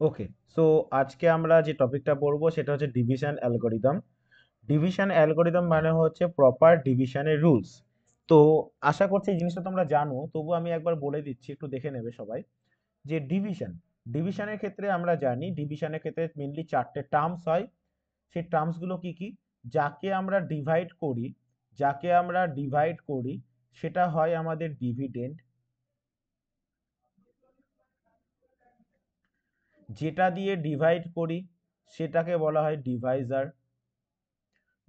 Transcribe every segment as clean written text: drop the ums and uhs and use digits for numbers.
ওকে। So আজকে আমরা যে টপিকটা পড়বো সেটা হচ্ছে ডিভিশন অ্যালগরিদম। ডিভিশন অ্যালগরিদম মানে হচ্ছে প্রপার ডিভিশনের রুলস। তো আশা করছি এই জিনিসটা তোমরা জানো, তবু আমি একবার বলে দিচ্ছি, একটু দেখে নেবে সবাই। যে ডিভিশনের ক্ষেত্রে আমরা জানি ডিভিশনের ক্ষেত্রে মেনলি চারটে টার্মস হয়। সেই টার্মসগুলো কি কি? যাকে আমরা ডিভাইড করি, সেটা হয় আমাদের ডিভিডেন্ড। যেটা দিয়ে ডিভাইড করি সেটাকে বলা হয় ডিভাইজার।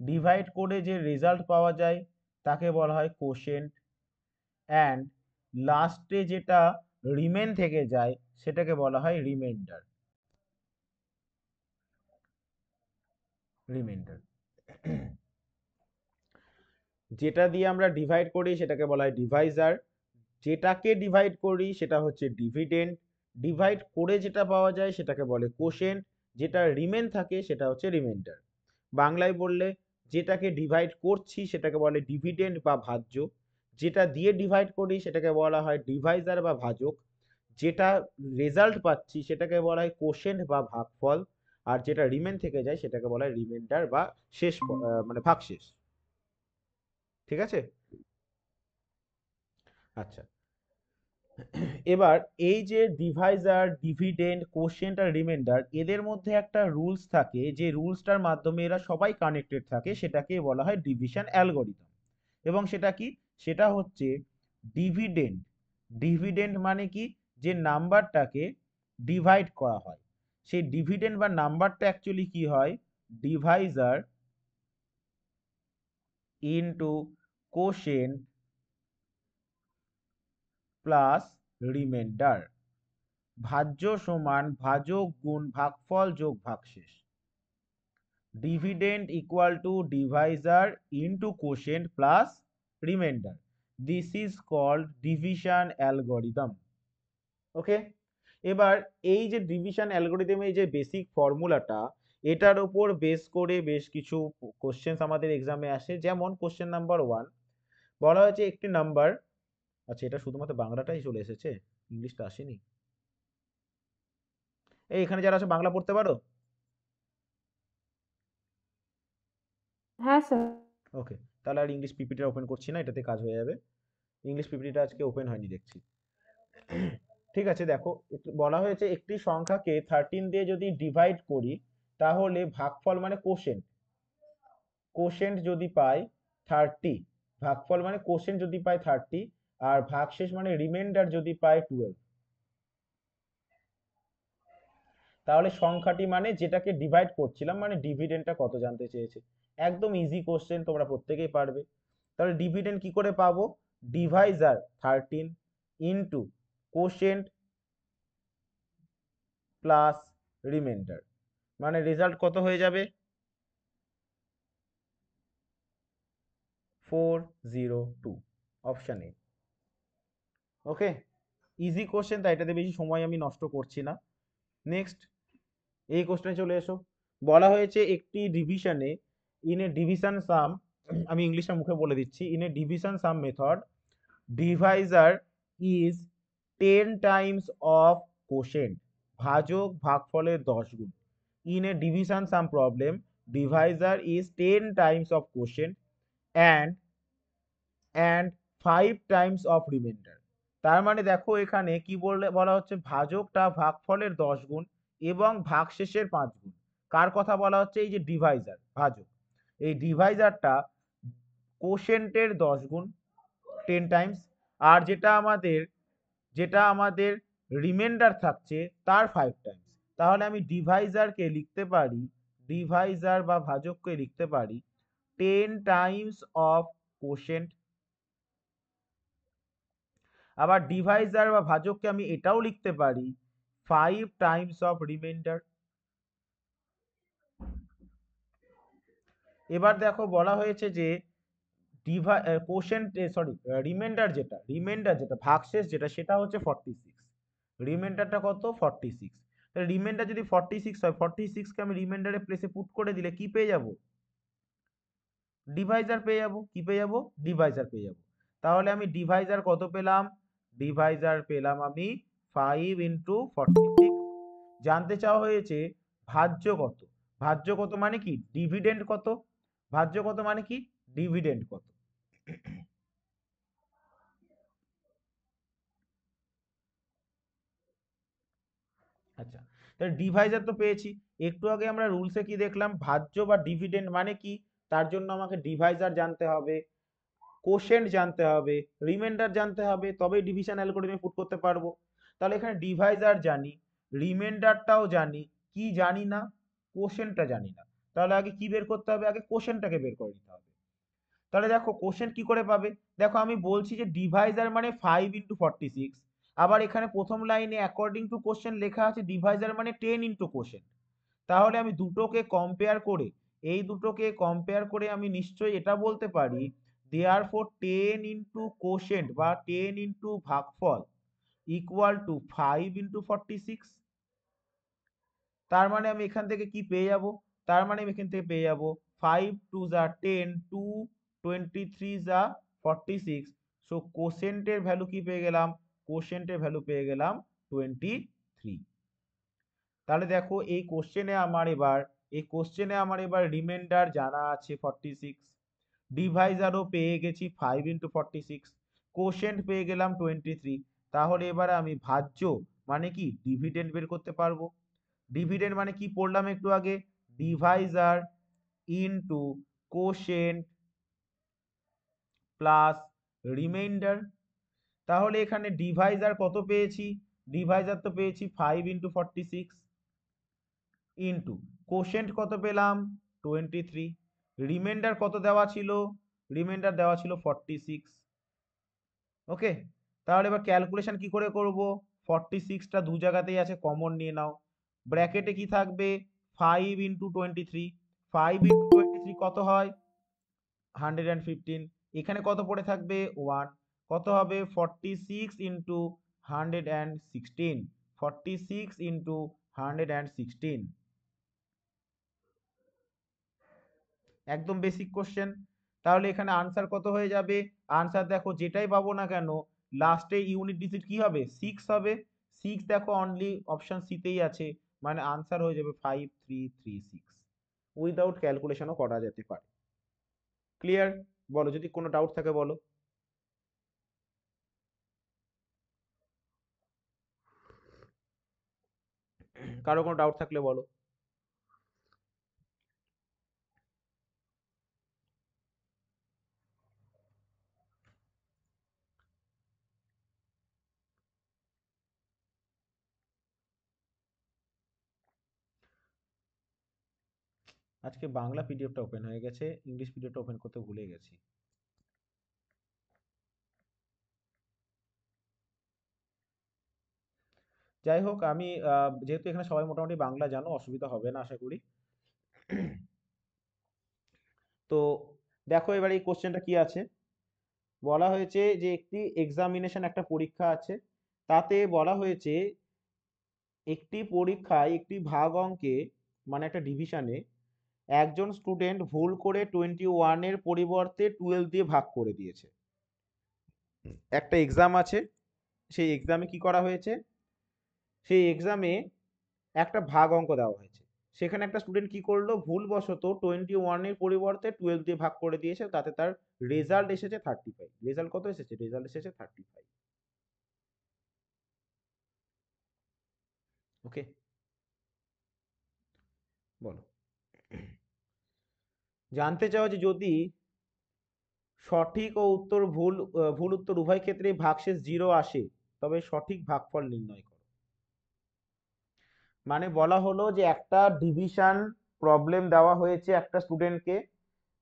ডিভাইড করে যে রেজাল্ট পাওয়া যায় তাকে বলা হয় কোশেন্ট। অ্যান্ড লাস্টে যেটা রিমেন থেকে যায় সেটাকে বলা হয় রিমাইন্ডার। যেটা দিয়ে আমরা ডিভাইড করি সেটাকে বলা হয় ডিভাইজার, যেটাকে ডিভাইড করি সেটা হচ্ছে ডিভিডেন্ড, ডিভাইড করে যেটা পাওয়া যায় সেটাকে বলে কোশেন্ট, যেটা রিমেন থাকে সেটা হচ্ছে রিমাইন্ডার। বাংলায় বললে, যেটাকে ডিভাইড করছি সেটাকে বলে ডিভিডেন্ড বা ভাজ্য, যেটা দিয়ে ডিভাইড করি সেটাকে বলা হয় ডিভাইজার বা ভাজক, যেটা রেজাল্ট পাচ্ছি সেটাকে বলা হয় কোশেন্ট বা ভাগফল, আর যেটা রিমেন থেকে যায় সেটাকে বলা হয় রিমাইন্ডার বা মানে ভাগশেষ। ঠিক আছে? আচ্ছা, এবার এই যে ডিভাইজার, ডিভিডেন্ড, কোশেন্ট আর রিমাইন্ডার, এদের মধ্যে একটা রুলস থাকে, যে রুলসটার মাধ্যমে এরা সবাই কানেক্টেড থাকে, সেটাকে বলা হয় ডিভিশন অ্যালগরিদম। এবং সেটা কি? সেটা হচ্ছে ডিভিডেন্ড। ডিভিডেন্ড মানে কি? যে নাম্বারটাকে ডিভাইড করা হয়, সেই ডিভিডেন্ড বা নাম্বারটা অ্যাকচুয়ালি কি হয়? Divisor into quotient plus remainder. ভাজ্য সমান ভাজক গুণ ভাগফল যোগ ভাগশেষ। Dividend equal to divisor into quotient plus remainder. This is called division algorithm. Okay. এবার এই যে ডিভিশন অ্যালগরিদমের যে বেসিক ফর্মুলাটা, এটার উপর বেস করে বেশ কিছু কোশ্চেন আমাদের এক্সামে আসে। যেমন কোশ্চেন নাম্বার 1 বলা হয়েছে একটি নাম্বার। আচ্ছা, এটা শুধুমাত্র বাংলাটাই চলে এসেছে, ইংলিশটা আসেনি। এই এখানে যারা আছে বাংলা পড়তে পারো? হ্যাঁ স্যার। ওকে, তাহলে আর ইংলিশ পিপিটিটা ওপেন করছি না, এটাতে কাজ হয়ে যাবে। ইংলিশ পিপিটিটা আজকে ওপেন হয়নি দেখছি। ঠিক আছে, দেখো, বলা হয়েছে একটি সংখ্যাকে 13 দিয়ে যদি ডিভাইড করি তাহলে ভাগফল মানে কোশেন্ট, যদি পাই 30, ভাগফল মানে কোশেন্ট যদি পাই 30, আর ভাগশেষ মানে রিমাইন্ডার যদি পাই 12, তাহলে সংখ্যাটি মানে যেটাকে ডিভাইড করছিলাম মানে ডিভিডেন্ডটা কত জানতে চেয়েছে। একদম ইজি কোশ্চেন, তোমরা প্রত্যেকেই পারবে। তাহলে ডিভিডেন্ড কি করে পাবো? Deviser 13 into quotient plus reminder, মানে রেজাল্ট কত হয়ে যাবে? 402, option A. Okay, easy question, তাই এটাতে বেশি সময় আমি নষ্ট করছি না। নেক্সট, এই কোশ্চেনে চলে এসো। বলা হয়েছে একটি ডিভিশনে, ইন এ ডিভিশন সাম, আমি ইংলিশটা মুখে বলে দিচ্ছি, in a division some method Deviser is 10 Times of quotient, ভাজক ভাগফলের 10 গুণ। In a division some problem Deviser is 10 Times of quotient and and 5 Times of reminder. তার মানে দেখো এখানে কি বলা হচ্ছে, ভাজকটা ভাগফলের 10 গুণ এবং ভাগশেষের 5 গুণ। কার কথা বলা হচ্ছে? এই যে ডিভাইজার, ভাজক, এই ডিভাইজারটা কোশেন্টের 10 গুণ 10 টাইমস, আর যেটা আমাদের রিমাইন্ডার থাকছে তার 5 টাইমস। তাহলে আমি ডিভাইজারকে লিখতে পারি, ডিভাইজার বা ভাজককে লিখতে পারি 10 টাইমস অফ কোশেন্ট। আবার ডিভাইজার বা ভাজককে আমি এটাও লিখতে পারি 5 টাইমস অফ রিমাইন্ডার। এবার দেখো বলা হয়েছে যে কোশেন্ট, সরি, রিমাইন্ডার যেটা ভাগশেষ যেটা, সেটা হচ্ছে 46। রিমাইন্ডারটা কত? 46। তাহলে রিমাইন্ডার যদি 46 হয়, 46 কে আমি রিমাইন্ডারের প্লেসে পুট করে দিলে কি পেয়ে যাব? ডিভাইজার পেয়ে যাব। কি পেয়ে যাব? ডিভাইজার পেয়ে যাব। তাহলে আমি ডিভাইজার কত পেলাম? ডিভাইজার পেলাম আমি 5 ইন্টু 46, জানতে চাওয়া হয়েছে ভাজ্য কত। ভাজ্য কত মানে কি? ডিভিডেন্ড কত। ভাজ্য কত মানে কি? ডিভিডেন্ড কত। আচ্ছা, তাহলে ডিভাইজার তো পেয়েছি। একটু আগে আমরা রুলসে কি দেখলাম? ভাজ্য বা ডিভিডেন্ড মানে কি, তার জন্য আমাকে ডিভাইজার জানতে হবে, কোশেন্ট জানতে হবে, রিমাইন্ডার জানতে হবে, তবেই ডিভিশন অ্যালগরিদমে পুট করতে পারবো। তাহলে এখানে ডিভাইজার জানি, রিমাইন্ডারটাও জানি, কি জানি না? কোশেন্টটা জানি না। তাহলে আগে কি বের করতে হবে? আগে কোশেন্টটাকে বের করে নিতে হবে। তাহলে দেখো কোশেন্ট কি করে পাবে? দেখো আমি বলছি যে ডিভাইজার মানে 5 × 46, আবার এখানে প্রথম লাইনে অ্যাকর্ডিং টু কোশ্চেন লেখা আছে ডিভাইজার মানে 10 × কোশেন্ট। তাহলে আমি দুটোকে কম্পেয়ার করে, এই দুটোকে কম্পেয়ার করে আমি নিশ্চয়ই এটা বলতে পারি দেয়ারফর 10 × কোশেন্ট বা 10 × ভাগফল ইকুয়াল টু 5 × 46। তার মানে আমি এখান থেকে কি পেয়ে যাব? তার মানে আমি এখান থেকে পেয়ে যাব 5 × 2 = 10, 2 23 = 46। সো কোশেন্টের ভ্যালু কি পেয়ে গেলাম? কোশেন্টের ভ্যালু পেয়ে গেলাম 23। তাহলে দেখো এই কোশ্চেনে আমার এবার রিমাইন্ডার জানা আছে 46, ডিভাইজারও পেয়ে গেছি 5 × 46, কোশেন্ট পেয়ে গেলাম 23। তাহলে এবারে আমি ভাজ্য মানে কি ডিভিডেন্ড বের করতে পারবো। ডিভিডেন্ড মানে কি পড়লাম একটু আগে? Deviser into quotient plus reminder. তাহলে এখানে ডিভাইজার কত পেয়েছি? ডিভাইজার তো পেয়েছি 5 × 46 ইনটু কোশেন্ট কত পেলাম? 23। রিমাইন্ডার কত দেওয়া ছিল? রিমাইন্ডার দেওয়া ছিল 46। ওকে, তাহলে এবার ক্যালকুলেশন কি করে করব? 46টা দু জায়গাতেই আছে, কমন নিয়ে নাও। ব্র্যাকেটে কি থাকবে? 5 × 23। 5 × 23 কত হয়? 115। এখানে কত পড়ে থাকবে? 1। কত হবে? 46 × 116। 46 × 116। একদম বেসিক কোশ্চেন। তাহলে এখানে আনসার কত হয়ে যাবে? আনসার দেখো যেটাই পাবো না কেন লাস্টে ইউনিট ডিজিট কি হবে? 6 হবে। 6 দেখো অনলি অপশন সিতেই আছে, মানে আনসার হয়ে যাবে 5336। উইদাউট ক্যালকুলেশনও করা যেতে পারে। ক্লিয়ার? বলো যদি কোনো ডাউট থাকে বলো। কারো কোনো ডাউট থাকলে বলো। আজকে বাংলা পিডিএফটা ওপেন হয়ে গেছে, ইংলিশ পিডিএফটা ওপেন করতে ভুলে গেছি। যাই হোক, আমি যেহেতু এখানে সবাই মোটামুটি বাংলা জানো, অসুবিধা হবে না আশা করি। তো দেখো এবার এই কোশ্চেনটা কি আছে। বলা হয়েছে যে একটি এক্সামিনেশন, একটা পরীক্ষা আছে, তাতে বলা হয়েছে একটি পরীক্ষায় একটি ভাগ অঙ্কে মানে একটা ডিভিশনে একজন স্টুডেন্ট ভুল করে 21-এর পরিবর্তে 12 দিয়ে ভাগ করে দিয়েছে। একটা এক্সাম আছে, সেই এক্সামে কি করা হয়েছে? সেই এক্সামে একটা ভাগ অঙ্ক দেওয়া হয়েছে, সেখানে একটা স্টুডেন্ট কি করলো? ভুলবশত 21-এর পরিবর্তে 12 দিয়ে ভাগ করে দিয়েছে, তাতে তার রেজাল্ট এসেছে 35। রেজাল্ট কত এসেছে? রেজাল্ট এসেছে 35। ওকে, বলো। জানতে চাও যে যদি সঠিক ও উত্তর ভুল, ভুল উত্তর উভয় ক্ষেত্রেই ভাগশেষ 0 আসে, তবে সঠিক ভাগফল নির্ণয় করো। মানে বলা হলো যে একটা ডিভিশন প্রবলেম দেওয়া হয়েছে একটা স্টুডেন্টকে,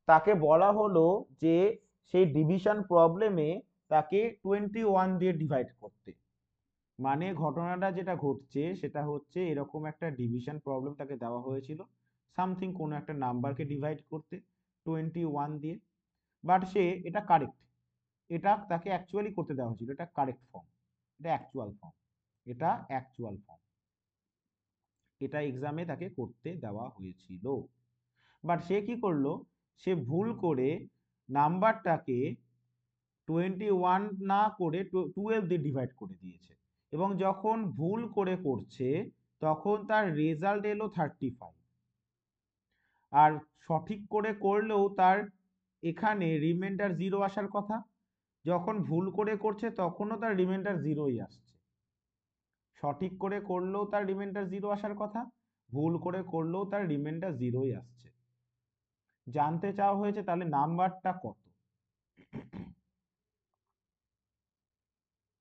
তাকে বলা হলো যে সেই ডিভিশন প্রবলেমে তাকে 21 দিয়ে ডিভাইড করতে। মানে ঘটনাটা যেটা ঘটছে সেটা হচ্ছে এরকম একটা ডিভিশন প্রবলেম তাকে দেওয়া হয়েছিল, সামথিং কোনো একটা নাম্বারকে ডিভাইড করতে 21 দিয়ে। বাট সে এটা কারেক্ট, এটা তাকে অ্যাকচুয়ালি করতে দেওয়া হয়েছিল, এটা কারেক্ট ফর্ম, এটা অ্যাকচুয়াল ফর্ম, এটা অ্যাকচুয়াল ফর্ম, এটা এক্সামে তাকে করতে দেওয়া হয়েছিল। বাট সে কি করলো? সে ভুল করে নাম্বারটাকে 21 না করে 12 দিয়ে ডিভাইড করে দিয়েছে, এবং যখন ভুল করে করছে তখন তার রেজাল্ট এলো 35। আর সঠিক করে করলেও তার এখানে রিমাইন্ডার 0 আসার কথা, যখন ভুল করে করছে তখনও তার রিমাইন্ডার 0ই আসছে। সঠিক করে করলেও তার রিমাইন্ডার 0 আসার কথা, ভুল করে করলেও তার রিমাইন্ডার 0ই আসছে। জানতে চাওয়া হয়েছে তাহলে নাম্বারটা কত,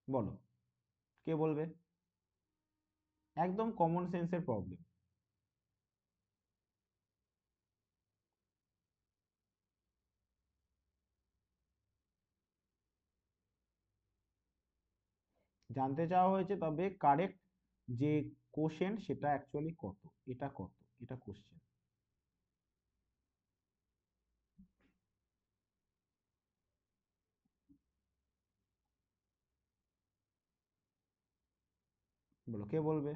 বলো কে বলবে? একদম কমন সেন্সের প্রবলেম। জানতে চাওয়া হয়েছে তবে কারেক্ট যে কোশ্চেন সেটা অ্যাকচুয়ালি কত, এটা কত, এটা কোশ্চেন। বলো কে বলবে?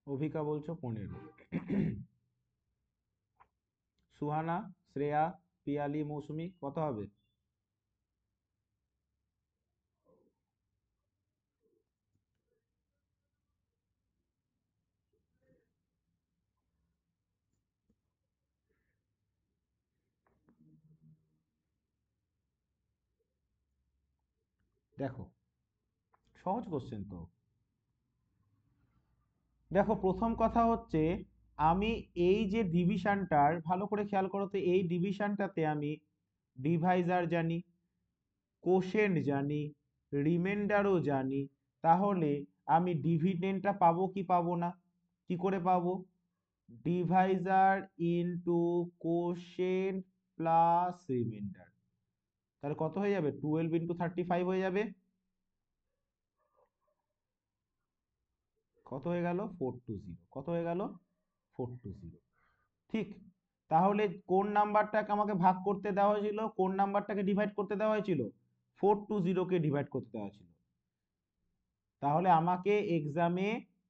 অভিকা বলছো 15। সুহানা, শ্রেয়া, পিয়ালি, মৌসুমি কত হবে? দেখো সহজ কোশ্চেন তো। দেখো প্রথম কথা হচ্ছে, আমি এই যে ডিভিশনটার ভালো করে খেয়াল করো তো, এই ডিভিশনটাতে আমি ডিভাইজার জানি, কোশেন্ট জানি, রিমাইন্ডারও জানি, তাহলে আমি ডিভিডেন্ডটা পাবো কি পাবো না? কি করে পাবো? Deviser into quotient plus reminder, তাহলে কত হয়ে যাবে? 12 ইন্টু 35 হয়ে যাবে। কত হয়ে গেল? 420। কত হয়ে গেল? 420। ঠিক। তাহলে কোন নাম্বারটাকে আমাকে ভাগ করতে দেওয়া হয়েছিল, কোন নাম্বারটাকে ডিভাইড করতে দেওয়া হয়েছিল? 420 কে ডিভাইড করতে দেওয়া ছিল। তাহলে আমাকে এক্সামে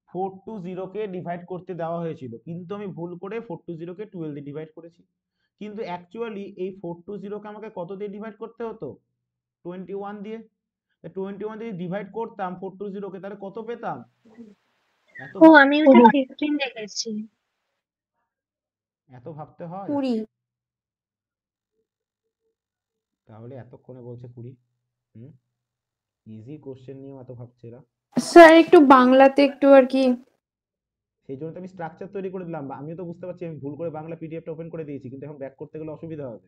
420কে ডিভাইড করতে দেওয়া হয়েছিল, কিন্তু আমি ভুল করে 420কে 12 দিয়ে ডিভাইড করেছি। কিন্তু অ্যাকচুয়ালি এই 420কে আমাকে কত দিয়ে ডিভাইড করতে হতো? 21 দিয়ে। 21 দিয়ে ডিভাইড করতাম 420কে, তাহলে কত পেতাম? এত ও আমি ওটা 15 দেখেছি। এত ভাবতে হয়? 20। তাহলে এতক্ষণে বলছে 20। হুম, ইজি কোশ্চেন নিয়েও এত ভাবছে এরা। স্যার একটু বাংলাতে একটু আর কি। সেই জন্য তো আমি স্ট্রাকচার তৈরি করে দিলাম। আমিও তো বুঝতে পারছি আমি ভুল করে বাংলা পিডিএফটা ওপেন করে দিয়েছি, কিন্তু এখন ব্যাক করতে গেলে অসুবিধা হবে,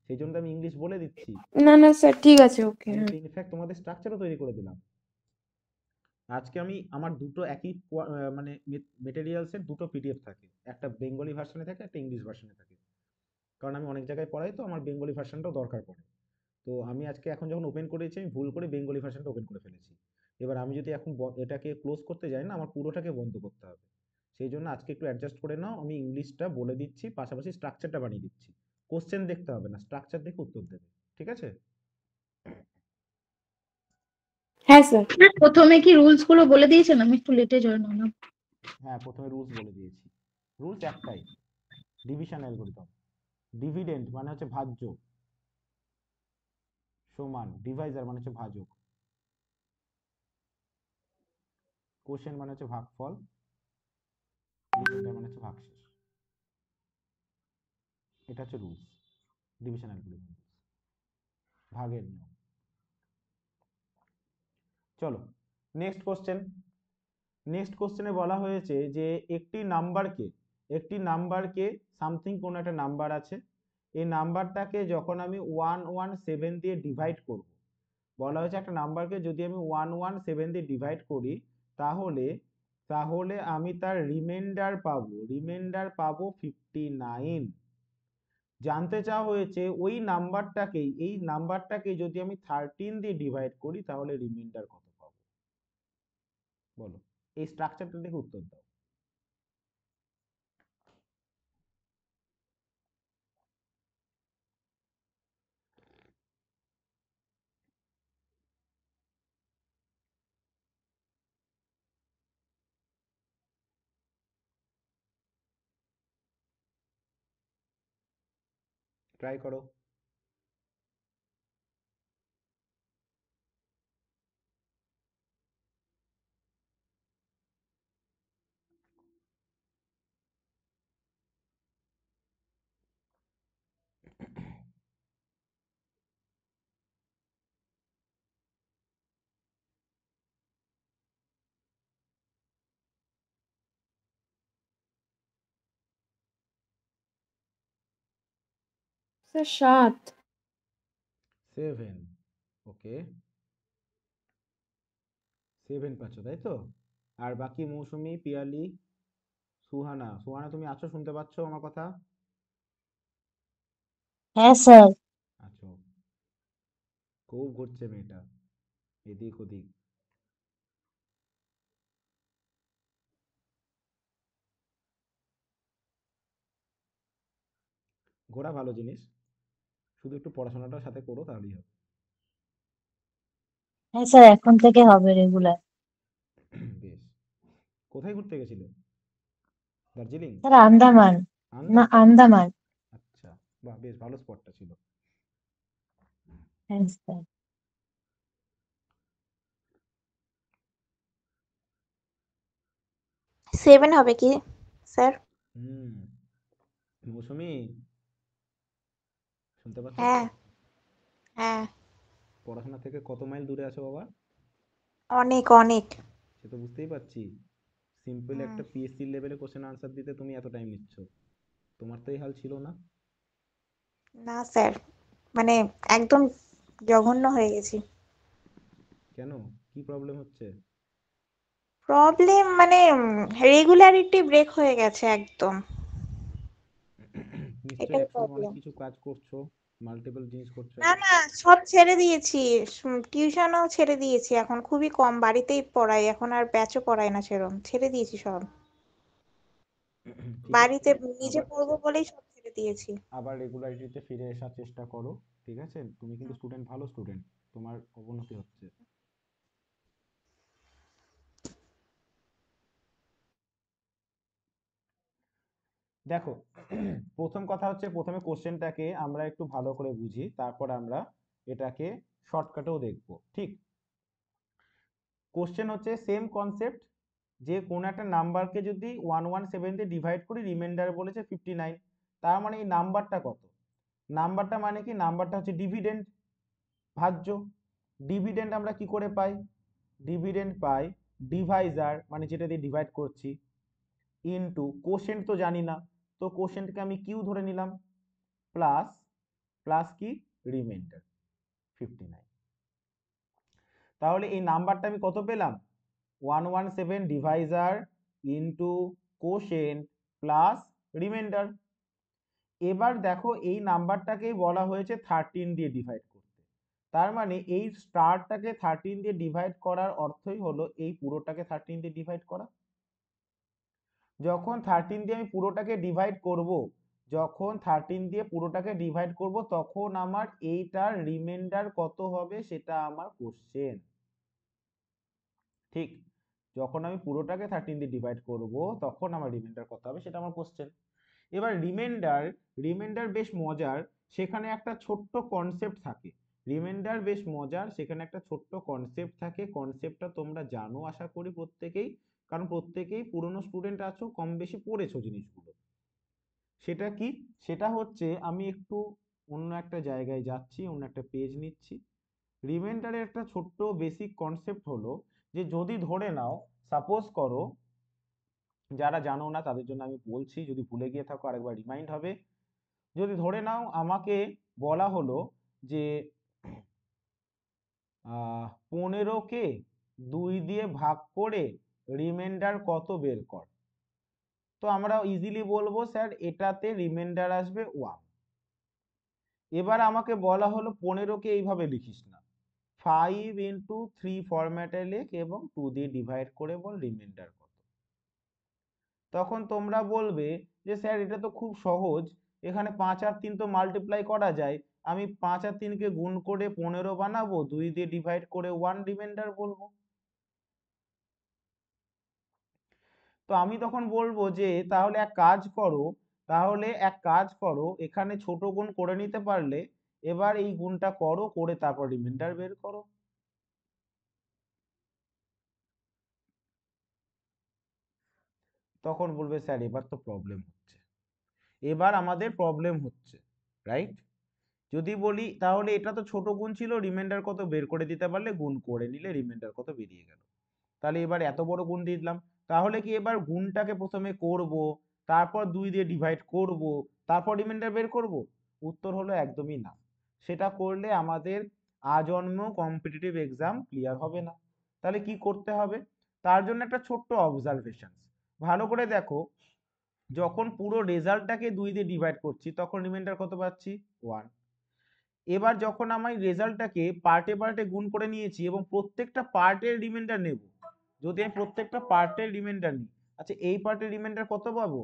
সেই জন্য তো আমি ইংলিশ বলে দিচ্ছি। না না স্যার ঠিক আছে, ওকে। আমি ইনফ্যাক্ট তোমাদের স্ট্রাকচারও তৈরি করে দিলাম। আজকে আমি আমার দুটো একই মানে মেটেরিয়ালসের দুটো পিডিএফ থাকে, একটা বেঙ্গলি ভার্সনে থাকে, একটা ইংলিশ ভার্সনে থাকে, কারণ আমি অনেক জায়গায় পড়াই তো আমার বেঙ্গলি ভার্সনটাও দরকার পড়ে। তো আমি আজকে এখন যখন ওপেন করেছি আমি ভুল করে বেঙ্গলি ভার্সনটা ওপেন করে ফেলেছি। এবার আমি যদি এখন এটাকে ক্লোজ করতে যাই না, আমার পুরোটাকে বন্ধ করতে হবে। সেই জন্য আজকে একটু অ্যাডজাস্ট করে নাও, আমি ইংলিশটা বলে দিচ্ছি, পাশাপাশি স্ট্রাকচারটা বানিয়ে দিচ্ছি। কোশ্চেন দেখতে হবে না, স্ট্রাকচার দেখে উত্তর দেবে, ঠিক আছে? হ্যাঁ স্যার। না, প্রথমে কি রুলস গুলো বলে দিয়েছেন? আমি একটু লেটে জয়েন হলাম। হ্যাঁ প্রথমে রুলস বলে দিয়েছি। রুলস একটাই, ডিভিশন অ্যালগরিদম। ডিভিডেন্ড মানে হচ্ছে ভাজ্য, সমান ডিভাইজার মানে হচ্ছে ভাজক, কোশেন্ট মানে হচ্ছে ভাগফল, রিমাইন্ডার মানে হচ্ছে ভাগশেষ। এটা হচ্ছে রুলস, ডিভিশন অ্যালগরিদম, ভাগের নিয়ম। চলো নেক্সট কোশ্চেন। নেক্সট কোশ্চেনে বলা হয়েছে যে একটি নাম্বারকে সামথিং কোন একটা নাম্বার আছে, এই নাম্বারটাকে যখন আমি 117 দিয়ে ডিভাইড করব, বলা হয়েছে একটা নাম্বারকে যদি আমি 117 দিয়ে ডিভাইড করি তাহলে তাহলে আমি তার রিমাইন্ডার পাবো 59। জানতে চাওয়া হয়েছে এই নাম্বারটাকে যদি আমি 13 দিয়ে ডিভাইড করি তাহলে রিমাইন্ডার কত পাবো, বলো। এই স্ট্রাকচারটা দেখে উত্তর দাও। ট্রাই করো। স্যার 7। 7, ওকে, 7 পাচ্ছ তাই তো। আর বাকি মৌসুমী, পিয়ালি, সুহানা, সুহানা তুমি আছো, শুনতে পাচ্ছ আমার কথা? হ্যাঁ স্যার। আছো। খুব ঘুরছে মেয়েটা এদিক ওদিক। ঘোরা ভালো জিনিস, শুধু একটু পড়াশোনাটার সাথে করো তাহলেই হবে। হ্যাঁ স্যার, এখন থেকে হবে রেগুলার। বেশ। কোথায় ঘুরতে গেছিলে? দার্জিলিং? স্যার আন্দামান। না, আন্দামান? আন্দামান। আচ্ছা, বাহ, বেশ ভালো স্পটটা ছিল। হ্যাঁ স্যার। 7 হবে কি স্যার? হুম। মৌসুমী, শুনতে পাচ্ছ তো? হ্যাঁ, হ্যাঁ, পড়াশোনা থেকে কত মাইল দূরে আছো বাবা? অনেক অনেক। সে তো বুঝতেই পারছি। সিম্পল হুম, একটা পিএসসি লেভেলে কোশ্চেন আনসার দিতে তুমি এত টাইম নিচ্ছ, তোমার তো এই হাল ছিল না। না স্যার, মানে একদম জঘন্য হয়ে গেছি। কেন, কি প্রবলেম হচ্ছে? প্রবলেম মানে রেগুলারিটি ব্রেক হয়ে গেছে একদম। নিশ্চয়ই এটাই একসঙ্গে অনেক প্রবলেম। কিছু কাজ করছো, মাল্টিপল জিনিস করছো না এখন। না, সব ছেড়ে দিয়েছি। টিউশনও ছেড়ে দিয়েছি, এখন খুবই কম, বাড়িতেই পড়াই, এখন আর ব্যাচও পড়াই না, সেরকম ছেড়ে দিয়েছি সব। ঠিক আছে, বাড়িতে নিজে আবার পড়বো বলেই সব ছেড়ে দিয়েছি। আবার রেগুলারিটিতে ফিরে আসার চেষ্টা করো। ঠিক আছে, তুমি কিন্তু স্টুডেন্ট, ভালো স্টুডেন্ট, তোমার অবনতি হচ্ছে। দেখো, প্রথম কথা হচ্ছে প্রথমে কোশ্চেনটাকে আমরা একটু ভালো করে বুঝি, তারপর আমরা এটাকে শর্টকাটেও দেখব, ঠিক? কোশ্চেন হচ্ছে সেম কনসেপ্ট, যে কোন একটা নাম্বারকে যদি 117 দিয়ে ডিভাইড করি, রিমাইন্ডার বলেছে 59, তার মানে এই নাম্বারটা কত? নাম্বারটা মানে কি, নাম্বারটা হচ্ছে ডিভিডেন্ড, ভাজ্য। ডিভিডেন্ড আমরা কি করে পাই? ডিভিডেন্ড পাই ডিভাইজার, মানে যেটা দিয়ে ডিভাইড করছি, ইনটু কোশেন্ট তো জানি না, তো কোশেন্টকে আমি কিউ ধরে নিলাম, প্লাস, প্লাস কি, রিমাইন্ডার 59। তাহলে এই নাম্বারটা আমি কত পেলাম? 117 Deviser into quotient plus reminder. এবার দেখো এই নাম্বারটাকেই বলা হয়েছে 13 দিয়ে ডিভাইড করতে, তার মানে এই স্টারটাকে 13 দিয়ে ডিভাইড করার অর্থই হলো এই পুরোটাকে 13 দিয়ে ডিভাইড করা। যখন 13 দিয়ে আমি পুরোটাকে ডিভাইড করব, যখন 13 দিয়ে পুরোটাকে ডিভাইড করব, তখন আমার এইটার রিমাইন্ডার কত হবে সেটা আমার কোশ্চেন, ঠিক? যখন আমি পুরোটাকে 13 দিয়ে ডিভাইড করব, তখন আমার রিমাইন্ডার কত হবে সেটা আমার কোশ্চেন। এবার রিমাইন্ডার, রিমাইন্ডার বেশ মজার, সেখানে একটা ছোট্ট কনসেপ্ট থাকে। রিমাইন্ডার বেশ মজার, সেখানে একটা ছোট্ট কনসেপ্ট থাকে, কনসেপ্টটা তোমরা জানো আশা করি প্রত্যেকেই, কারণ প্রত্যেকেই পুরনো স্টুডেন্ট আছো, কম বেশি পড়েছো জিনিসগুলো। সেটা কি? সেটা হচ্ছে, আমি একটু অন্য একটা জায়গায় যাচ্ছি, অন্য একটা পেজ নিচ্ছি। রিমাইন্ডারের একটা ছোট্ট বেসিক কনসেপ্ট হলো, যে যদি ধরে নাও, সাপোজ করো, যারা জানো না তাদের জন্য আমি বলছি, যদি ভুলে গিয়ে থাকো আরেকবার রিমাইন্ড হবে। যদি ধরে নাও আমাকে বলা হলো যে 15কে 2 দিয়ে ভাগ করে রিমাইন্ডার কত বের কর, তো আমরা ইজিলি বলবো স্যার এটাতে রিমাইন্ডার আসবে 1। এবার আমাকে বলা হলো 15কে এইভাবে লিখিস না, 5 × 3 ফরম্যাটে লেখ এবং 2 দিয়ে ডিভাইড করে বল রিমাইন্ডার কত। তখন তোমরা বলবে যে স্যার এটা তো খুব সহজ, এখানে 5 আর 3 তো মাল্টিপ্লাই করা যায়, আমি 5 আর 3কে গুণ করে 15 বানাবো, 2 দিয়ে ডিভাইড করে 1 রিমাইন্ডার বলবো। তো আমি তখন বলবো যে তাহলে এক কাজ করো, এখানে ছোট গুণ করে নিতে পারলে এবার এই গুণটা করো, করে তারপর রিমাইন্ডার বের করো। তখন বলবে স্যার এবার তো প্রবলেম হচ্ছে, এবার আমাদের প্রবলেম হচ্ছে, রাইট? যদি বলি তাহলে এটা তো ছোট গুণ ছিল, রিমাইন্ডার কত বের করে দিতে পারলে গুণ করে নিলে রিমাইন্ডার কত বেরিয়ে গেল। তাহলে এবার এত বড় গুণ দিয়ে দিলাম, তাহলে কি এবার গুণটাকে প্রথমে করব, তারপর 2 দিয়ে ডিভাইড করব, তারপর রিমাইন্ডার বের করব? উত্তর হলো একদমই না। সেটা করলে আমাদের আজন্ম কম্পিটিটিভ এক্সাম ক্লিয়ার হবে না। তাহলে কি করতে হবে? তার জন্য একটা ছোট্ট অবজারভেশন, ভালো করে দেখো, যখন পুরো রেজাল্টটাকে 2 দিয়ে ডিভাইড করছি তখন রিমাইন্ডার কত পাচ্ছি? 1। এবার যখন আমি রেজাল্টটাকে পার্টে পার্টে গুণ করে নিয়েছি এবং প্রত্যেকটা পার্টের রিমাইন্ডার নেব, যদি আমি প্রত্যেকটা পার্টের রিমাইন্ডার নিই, আচ্ছা এই পার্টের রিমাইন্ডার কত পাবো?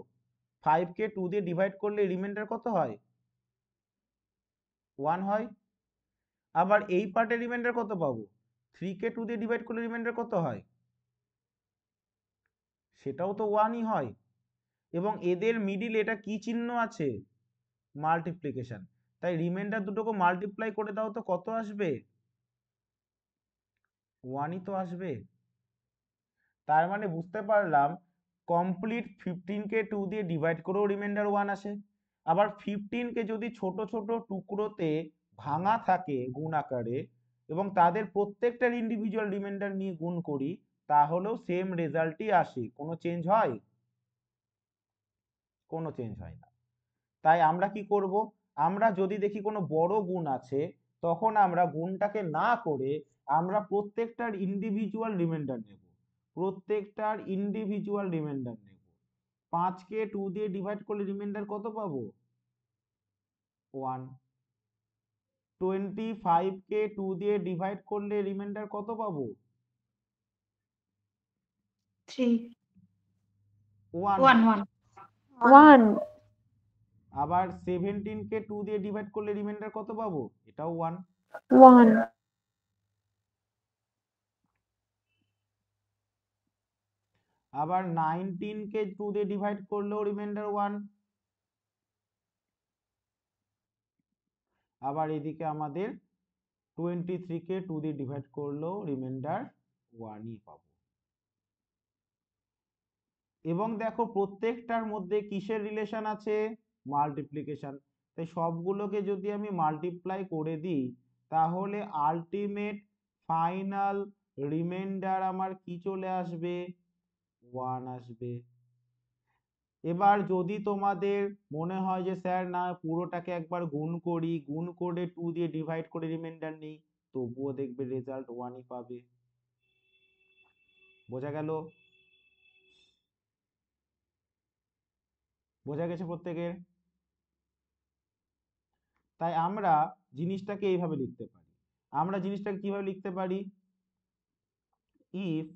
5কে 2 দিয়ে ডিভাইড করলে রিমাইন্ডার কত হয়? 1 হয়। আবার এই পার্টের রিমাইন্ডার কত পাবো? 3কে 2 দিয়ে ডিভাইড করলে রিমাইন্ডার কত হয়? সেটাও তো 1ই হয়। এবং এদের মিডিল এটা কি চিহ্ন আছে? মাল্টিপ্লিকেশন। তাই রিমাইন্ডার দুটোকে মাল্টিপ্লাই করে দাও তো কত আসবে? 1ই তো আসবে। তার মানে বুঝতে পারলাম কমপ্লিট 15কে 2 দিয়ে ডিভাইড করেও রিমাইন্ডার 1 আসে। আবার 15কে যদি ছোট ছোট টুকরোতে ভাঙা থাকে গুণ আকারে এবং তাদের প্রত্যেকটার ইন্ডিভিজুয়াল রিমাইন্ডার নিয়ে গুণ করি, তাহলেও সেম রেজাল্টই আসে, কোনো চেঞ্জ হয়? কোনো চেঞ্জ হয় না। তাই আমরা কি করব? আমরা যদি দেখি কোনো বড় গুণ আছে তখন আমরা গুণটাকে না করে আমরা প্রত্যেকটার ইন্ডিভিজুয়াল রিমাইন্ডার নেব, 5কে 2 দিয়ে ডিভাইড করলে রিমাইন্ডার কত পাবো? 1। 25কে 2 দিয়ে ডিভাইড করলে রিমাইন্ডার কত পাবো? 3 1। 1 1 1 আবার 17কে 2 দিয়ে ডিভাইড করলে রিমাইন্ডার কত পাবো? এটাও 1। 1 আবার 19কে 2 দিয়ে ডিভাইড করলেও রিমাইন্ডার 1। আবার এদিকে আমাদের 23কে 2 দিয়ে ডিভাইড করলেও রিমাইন্ডার 1ই পাবো। এবং দেখো প্রত্যেকটার মধ্যে কিসের রিলেশন আছে? মাল্টিপ্লিকেশন। তাই সবগুলোকে যদি আমি মাল্টিপ্লাই করে দিই তাহলে আলটিমেট ফাইনাল রিমাইন্ডার আমার কি চলে আসবে? 1 আসবে। এবার যদি তোমাদের মনে হয় যে স্যার না পুরোটাকে একবার গুণ করি, গুণ করে 2 দিয়ে ডিভাইড করে রিমাইন্ডার নেই, তবুও দেখবে রেজাল্ট 1ই পাবে। বোঝা গেল? বোঝা গেছে প্রত্যেকের? তাই আমরা জিনিসটাকে এইভাবে লিখতে পারি। আমরা জিনিসটাকে কিভাবে লিখতে পারি? If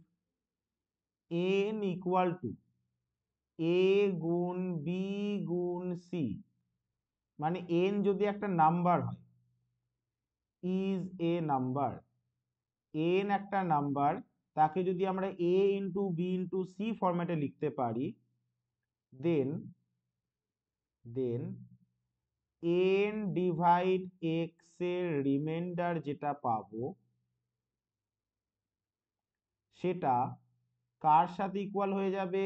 n equal to a গুণ b গুণ c, মানে n যদি একটা নাম্বার হয়, ইজ এ নাম্বার, n একটা নাম্বার, তাকে যদি আমরা a into b into c ফরম্যাটে লিখতে পারি, দেন n ডিভাইড x এর রিমাইন্ডার যেটা পাবো সেটা কার সাথে ইকুয়াল হয়ে যাবে?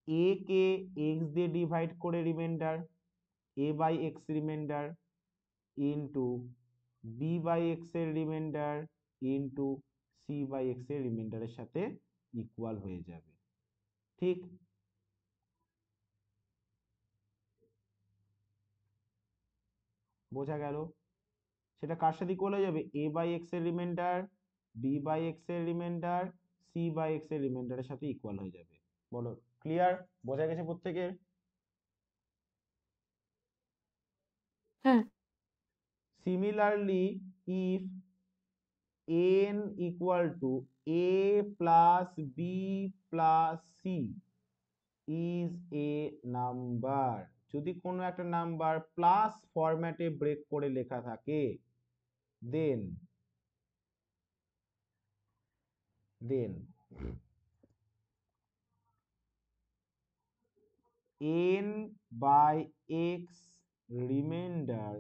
a কে x দিয়ে ডিভাইড করে remainder, a by x remainder into b by x এর remainder into c by x এর রিমাইন্ডারের সাথে ইকুয়াল হয়ে যাবে। ঠিক? বোঝা গেল? সেটা কার সাথে ইকুয়াল হয়ে যাবে? a বাই x এর রিমাইন্ডার, b বাই x এর রিমাইন্ডার, c বাই x এর রিমাইন্ডারের সাথে ইকুয়াল হয়ে যাবে। বলো ক্লিয়ার? বোঝা গেছে প্রত্যেকের? হ্যাঁ। c Similarly, if n equal to a plus b plus c is a number, যদি কোনো একটা নাম্বার প্লাস ফরম্যাটে ব্রেক করে লেখা থাকে, then n by x reminder,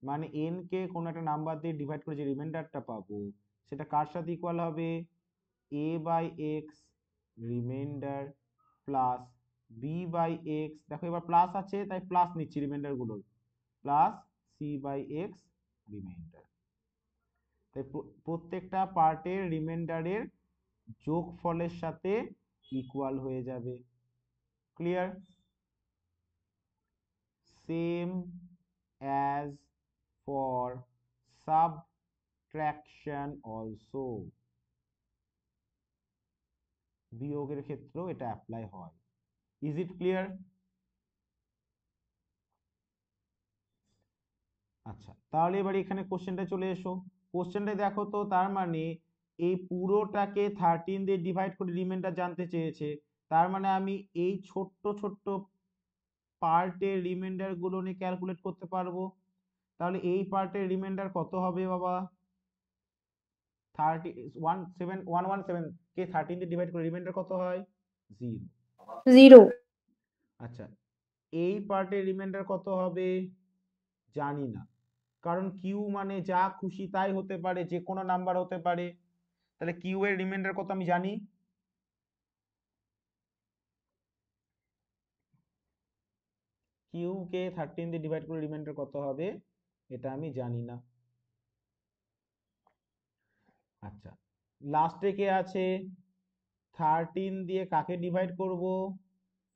মানে n কে কোনো একটা নাম্বার দিয়ে ডিভাইড করে যে রিমাইন্ডারটা পাবো সেটা কার সাথে ইকুয়াল হবে, a by x remainder plus B by x, দেখো এবার প্লাস আছে তাই প্লাস নিচ্ছি রিমাইন্ডারগুলোর, plus C by x remainder. তাই প্রত্যেকটা পার্টের রিমাইন্ডারের যোগফলের সাথে ইকুয়াল হয়ে যাবে। Clear? Same as for subtraction also, বিয়োগের ক্ষেত্রেও এটা অ্যাপ্লাই হয়। Is it clear? আচ্ছা, তাহলে এবার এখানে কোশ্চেনটা চলে এসো। কোশ্চেনটা দেখো তো, তার মানে এই পুরোটাকে 13 দিয়ে ডিভাইড করে রিমাইন্ডার জানতে চেয়েছে, তার মানে আমি এই ছোট্ট ছোট্ট পার্টের রিমাইন্ডার গুলো নিয়ে ক্যালকুলেট করতে পারবো। তাহলে এই পার্টের রিমাইন্ডার কত হবে বাবা, 117 কে 13 দিয়ে ডিভাইড করে রিমাইন্ডার কত হয়, 0। 0 আচ্ছা, এই পার্টের রিমাইন্ডার কত হবে জানি না, কারণ কিউ মানে যা খুশি তাই হতে পারে, যে কোনো নাম্বার হতে পারে। তাহলে কিউ এর রিমাইন্ডার কত আমি জানি, কিউ কে 13 দিয়ে ডিভাইড করে রিমাইন্ডার কত হবে এটা আমি জানি না। আচ্ছা, লাস্টে কে আছে, 13 দিয়ে কাকে ডিভাইড করব,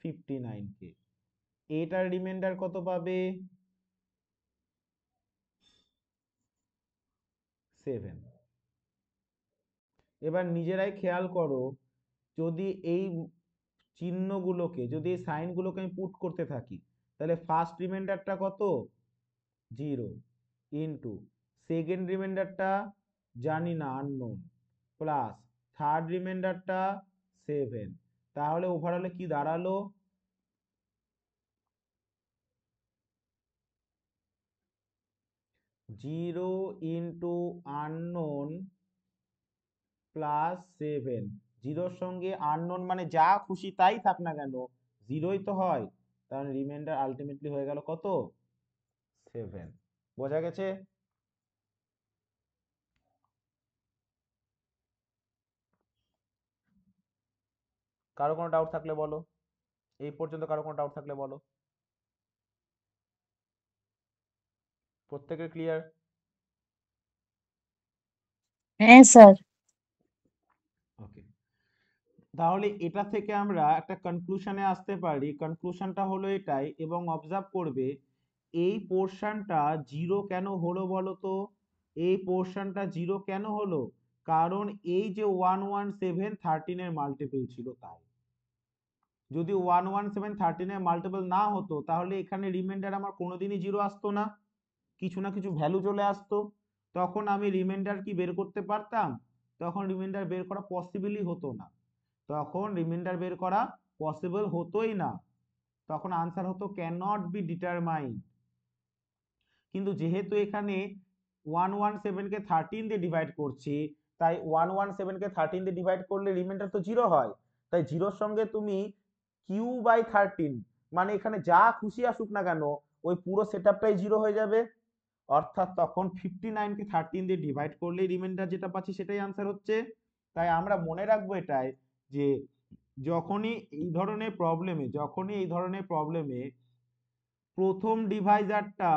59 কে, এটার রিমাইন্ডার কত পাবে, 7। এবার নিজেরাই খেয়াল করো, যদি এই চিহ্নগুলোকে, যদি এই সাইনগুলোকে আমি পুট করতে থাকি, তাহলে ফার্স্ট রিমাইন্ডারটা কত, 0, ইন্টু সেকেন্ড রিমাইন্ডারটা জানি না, আননোন, প্লাস থার্ড রিমাইন্ডারটা 7। তাহলে ওভারঅলে কি দাঁড়ালো, 0 ইন্টু আননোন প্লাস 7। জিরোর সঙ্গে আননোন মানে যা খুশি তাই থাক না কেন, 0ই তো হয়, তাহলে রিমাইন্ডার আলটিমেটলি হয়ে গেল কত, 7। বোঝা গেছে? কারো কোনো ডাউট থাকলে বলো, এই পর্যন্ত কারো কোনো ডাউট থাকলে বলো। প্রত্যেকের ক্লিয়ার? হ্যাঁ স্যার। ওকে, তাহলে এটা থেকে আমরা একটা কনক্লুশনে আসতে পারি। কনক্লুশনটা হলো এটাই, এবং অবজার্ভ করবে এই পোর্শনটা 0 কেন হলো বলো তো, এই পোর্শনটা 0 কেন হলো, কারণ এই যে 117 13 এর মাল্টিপল ছিল তাই। যদি 117 13 এর মাল্টিপল না হতো তাহলে এখানে রিমাইন্ডার আমার কোনোদিনই 0 আসতো না, কিছু না কিছু ভ্যালু চলে আসতো, তখন আমি রিমাইন্ডার কি বের করতে পারতাম, তখন রিমাইন্ডার বের করা পসিবলই হতো না, তখন রিমাইন্ডার বের করা পসিবল হতোই না, তখন আনসার হতো ক্যান নট বি ডিটারমাইন্ড। কিন্তু যেহেতু এখানে 117 কে 13 দিয়ে ডিভাইড করছি, তাই 117 কে 13 দিয়ে ডিভাইড করলে রিমাইন্ডার তো 0 হয়, তাই 0 এর সঙ্গে তুমি কিউ বাই 13 মানে এখানে যা খুশি আসুক না কেন ওই পুরো সেটআপটাই 0 হয়ে যাবে, অর্থাৎ তখন 59 কে 13 দিয়ে ডিভাইড করলে রিমাইন্ডার যেটা পাচ্ছি সেটাই আনসার হচ্ছে। তাই আমরা মনে রাখবো এটাই যে যখনই এই ধরনের প্রবলেমে প্রথম ডিভাইজারটা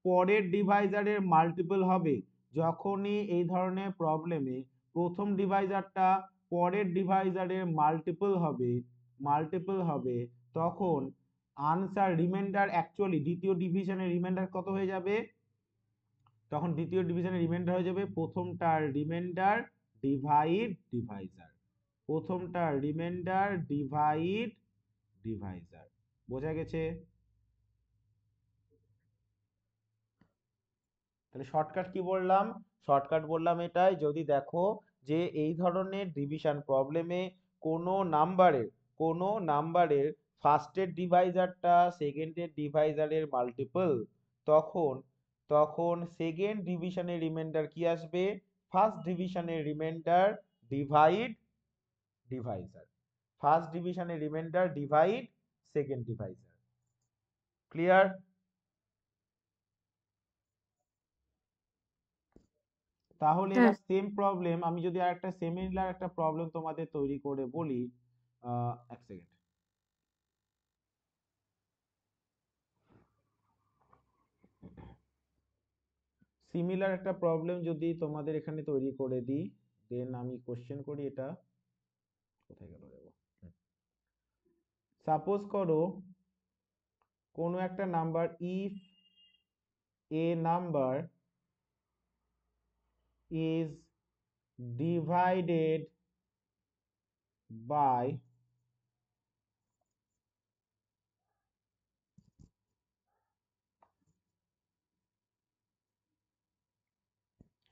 পরের ডিভাইজারের মাল্টিপল হবে, যখনই এই ধরনের প্রবলেমে প্রথম ডিভাইজারটা পরের ডিভাইজারের মাল্টিপল হবে তখন আনসার রিমাইন্ডার অ্যাকচুয়ালি দ্বিতীয় ডিভিশনের রিমাইন্ডার কত হয়ে যাবে, তখন দ্বিতীয় ডিভিশনের রিমাইন্ডার হয়ে যাবে প্রথমটার রিমাইন্ডার ডিভাইড ডিভাইজার, প্রথমটার রিমাইন্ডার ডিভাইড ডিভাইজার। বোঝা গেছে? তাহলে শর্টকাট কি বললাম? শর্টকাট বললাম এটাই, যদি দেখো যে এই ধরনের ডিভিশন প্রবলেমে কোনো নাম্বারের ফার্স্টের ডিভাইজারটা সেকেন্ডের ডিভাইজারের মাল্টিপল, তখন তখন সেকেন্ড ডিভিশনের রিমাইন্ডার কি আসবে? ফার্স্ট ডিভিশনের রিমাইন্ডার ডিভাইড ডিভাইজার, ফার্স্ট ডিভিশনের reminder divide second Deviser. Clear? তাহলে হ্যাঁ এবার সেম প্রবলেম আমি যদি আরেকটা সিমিলার একটা প্রবলেম তোমাদের তৈরি করে বলি, এক সেকেন্ড। সিমিলার একটা প্রবলেম যদি তোমাদের এখানে তৈরি করে দিই, দেন আমি কোশ্চেন করি এটা। কোথায় গেল রে? সাপোজ করো কোনো একটা number, if a number is divided by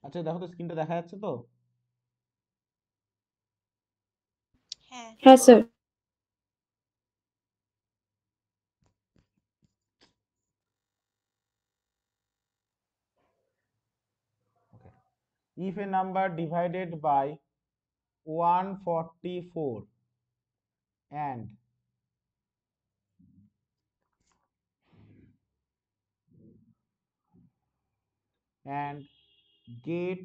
আচ্ছা দেখো তো স্ক্রিনটা দেখা যাচ্ছে তো? হ্যাঁ। হ্যাঁ sir Okay. If a number divided by 144 and get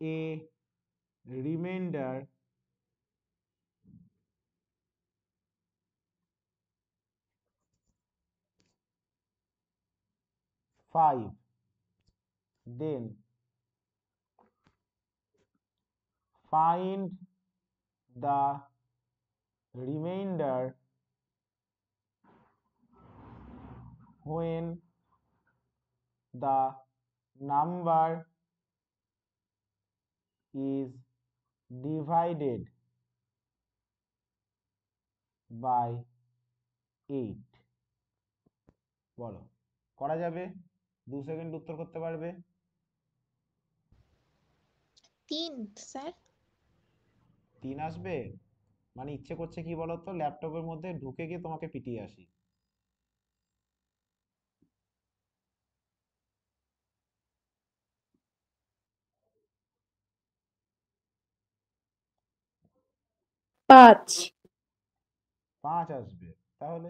a remainder five, then find the remainder when the number is divided by 8। বলো, করা যাবে? 2 সেকেন্ড উত্তর করতে পারবে? 3 স্যার। 3 আসবে? মানে ইচ্ছে করছে কি বলতো, ল্যাপটপের মধ্যে ঢুকে গিয়ে তোমাকে পিটিয়ে আসি। 5 5 আসবে তাহলে?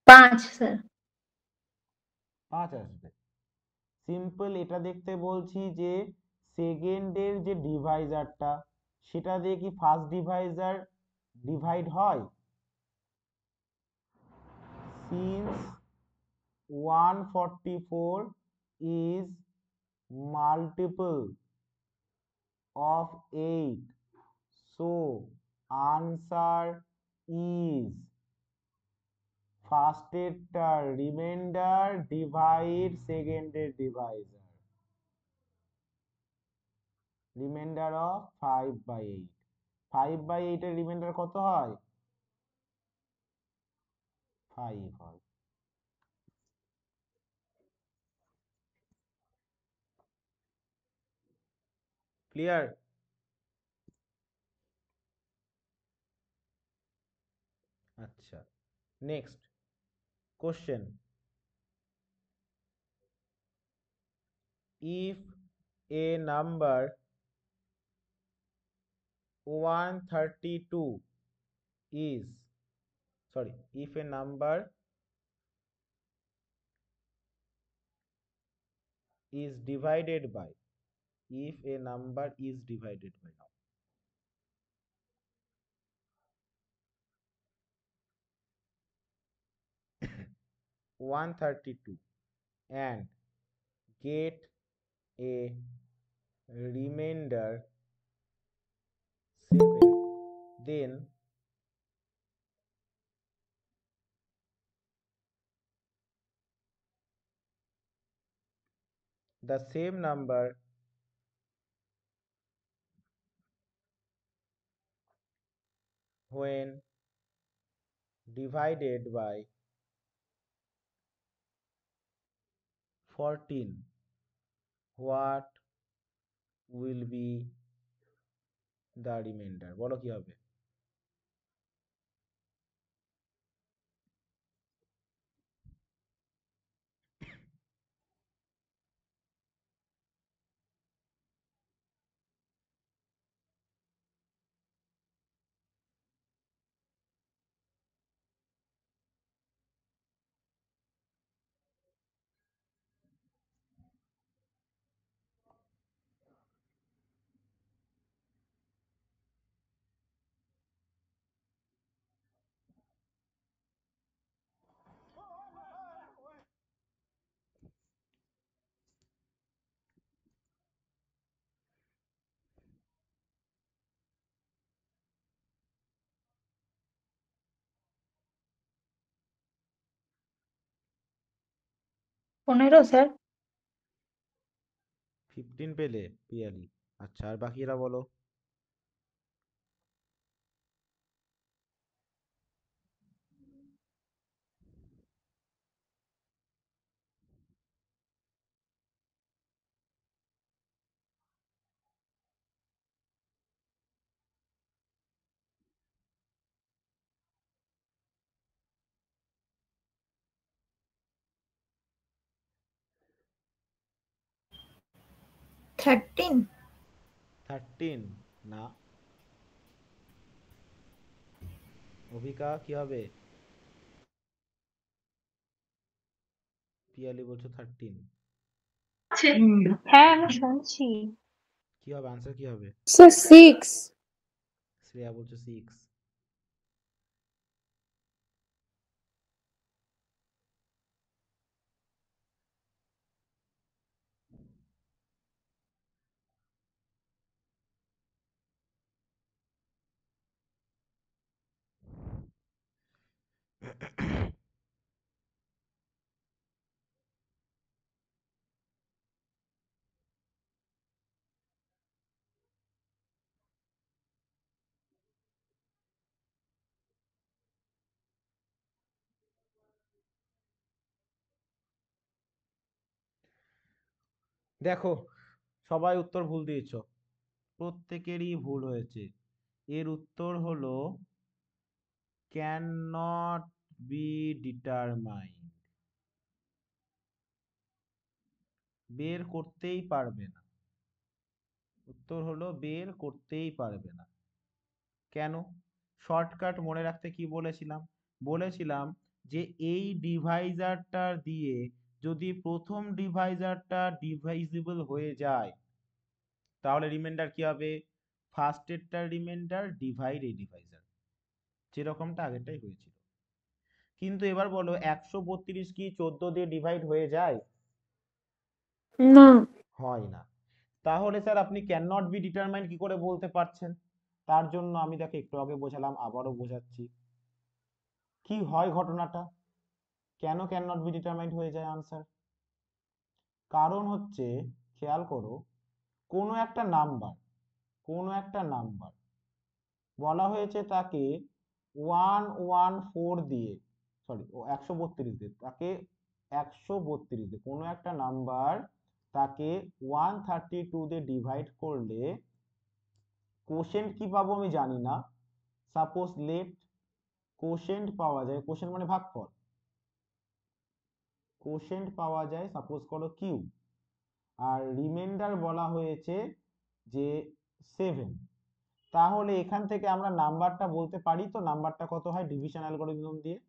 5 স্যার। 5 আসবে। সিম্পল এটা দেখতে বলছি যে সেকেন্ডের যে ডিভাইজারটা, সেটা দিয়ে কি ফার্স্ট ডিভাইজার ডিভাইড হয়? Since 144 is multiple of 8, so answer is ফার্স্টেরটার রিমাইন্ডার ডিভাইড সেকেন্ডের ডিভাইজার, রিমাইন্ডার অফ 5/8। 5/8 এর রিমাইন্ডার কত হয়? 5 হয়। ক্লিয়ার? আচ্ছা, next question. if a number 132 is, sorry, if a number is divided by, if a number is divided by now 132 and get a remainder 7, then the same number when divided by 14 what will be the remainder? বলো কি হবে? পনেরো sir. 15 পেলে পিয়ালি? আচ্ছা, আর বাকিরা বলো। 13। 13 না। অভিকা কি হবে? পিয়ালি বলছো 13, হ্যাঁ আমি শুনছি। কি হবে? আনসার কি হবে? স্যার 6। শ্রেয়া বলছো 6। দেখো, সবাই উত্তর ভুল দিয়েছো, প্রত্যেকেরই ভুল হয়েছে। এর উত্তর হলো ক্যান নট বি ডিটারমাইন্ড, বের করতেই পারবে না। উত্তর হলো বের করতেই পারবে না। কেন? শর্টকাট মনে রাখতে কি বলেছিলাম? বলেছিলাম যে এই ডিভাইজারটা দিয়ে যদি প্রথম ডিভাইজারটা ডিভাইজিবল হয়ে যায় তাহলে রিমাইন্ডার কি হবে? ফার্স্টেরটার রিমাইন্ডার ডিভাইড এই ডিভাইজার, যেরকমটা আগেরটাই হয়েছিল। কিন্তু এবার বলো 132 কি 14 দিয়ে ডিভাইড হয়ে যায়? না। হয় না। তাহলে স্যার আপনি ক্যান নট বি ডিটারমাইন্ড কি করে বলতে পারছেন? তার জন্য আমি তাকে একটু আগে বোঝালাম, আবারও বোঝাচ্ছি কি হয় ঘটনাটা, কেন ক্যান নট বি ডিটারমাইন্ড হয়ে যায় আনসার। কারণ হচ্ছে, খেয়াল করো, কোনো একটা নাম্বার বলা হয়েছে তাকে 114 দিয়ে, সরি 132 দিয়ে, তাকে 132 দিয়ে কোনো একটা নাম্বার তাকে 132 দিয়ে ডিভাইড করলে কোশেন্ট কি পাবো আমি জানি না। সাপোজ লেট কোশেন্ট পাওয়া যায়, কোশেন্ট মানে ভাগফল, কোশেন্ট পাওয়া যায় সাপোজ করো কিউ, আর রিমাইন্ডার বলা হয়েছে যে 7। তাহলে এখান থেকে আমরা নাম্বারটা বলতে পারি তো, নাম্বারটা কত হয় ডিভিশন অ্যালগরিদম দিয়ে?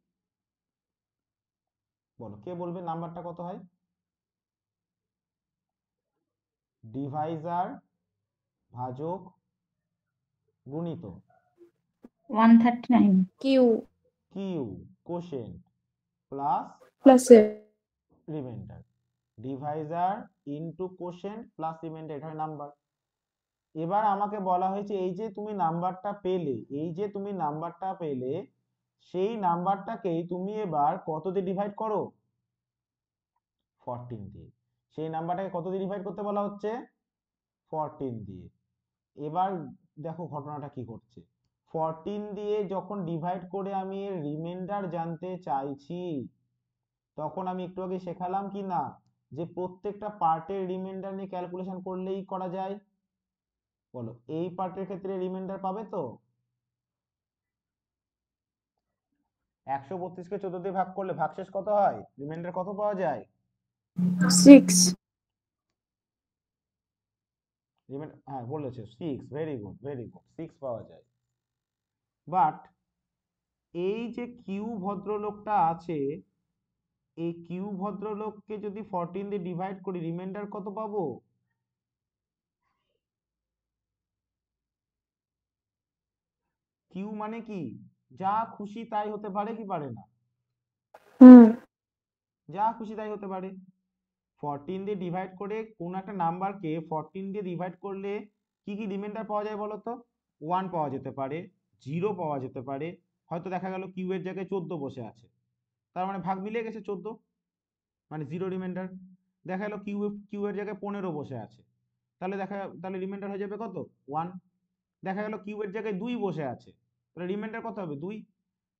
বলো, কে বলবে নাম্বারটা কত হয়? ডিভাইজার ভাজক গুণিত 139। Q Q quotient plus plus remainder, divisor into quotient plus remainder, এটা হয় নাম্বার। এবার আমাকে বলা হয়েছে এই যে তুমি নাম্বারটা পেলে, সেই নাম্বারটাকেই তুমি এবার কত দিয়ে ডিভাইড করো? 14 দিয়ে। সেই নাম্বারটাকে কত দিয়ে ডিভাইড করতে বলা হচ্ছে? 14 দিয়ে। এবার দেখো ঘটনাটা কি ঘটছে, 14 দিয়ে যখন ডিভাইড করে আমি এর রিমাইন্ডার জানতে চাইছি, তখন আমি একটু আগে শেখালাম কি না যে প্রত্যেকটা পার্টের রিমাইন্ডার নিয়ে ক্যালকুলেশন করলেই করা যায়। বলো, এই পার্টের ক্ষেত্রে রিমাইন্ডার পাবে তো? 132কে 14 দিয়ে ভাগ করলে ভাগশেষ কত হয়, রিমাইন্ডার কত পাওয়া যায়? 6. হ্যাঁ বলেছে 6, ভেরি গুড ভেরি গুড, 6 পাওয়া যায়। বাট এই যে কিউ ভদ্রলোকটা আছে, এই কিউ ভদ্রলোককে যদি 14 দিয়ে ডিভাইড করি রিমাইন্ডার কত পাবো? কিউ মানে কি, যা খুশি তাই হতে পারে কি পারে না? হুম যা খুশি তাই হতে পারে। 14 দিয়ে ডিভাইড করে কোন একটা নাম্বারকে 14 দিয়ে ডিভাইড করলে কি কি রিমাইন্ডার পাওয়া যায় বলো তো? 1 পাওয়া যেতে পারে, 0 পাওয়া যেতে পারে, হয়তো দেখা গেল কিউ এর জায়গায় 14 বসে আছে, তার মানে ভাগ মিলে গেছে 14, মানে 0 রিমাইন্ডার। দেখা গেল কিউ এর জায়গায় 15 বসে আছে, তাহলে রিমাইন্ডার হয়ে যাবে কত? 1। দেখা গেল কিউ এর জায়গায় 2 বসে আছে, তাহলে রিমাইন্ডার কত হবে? 2।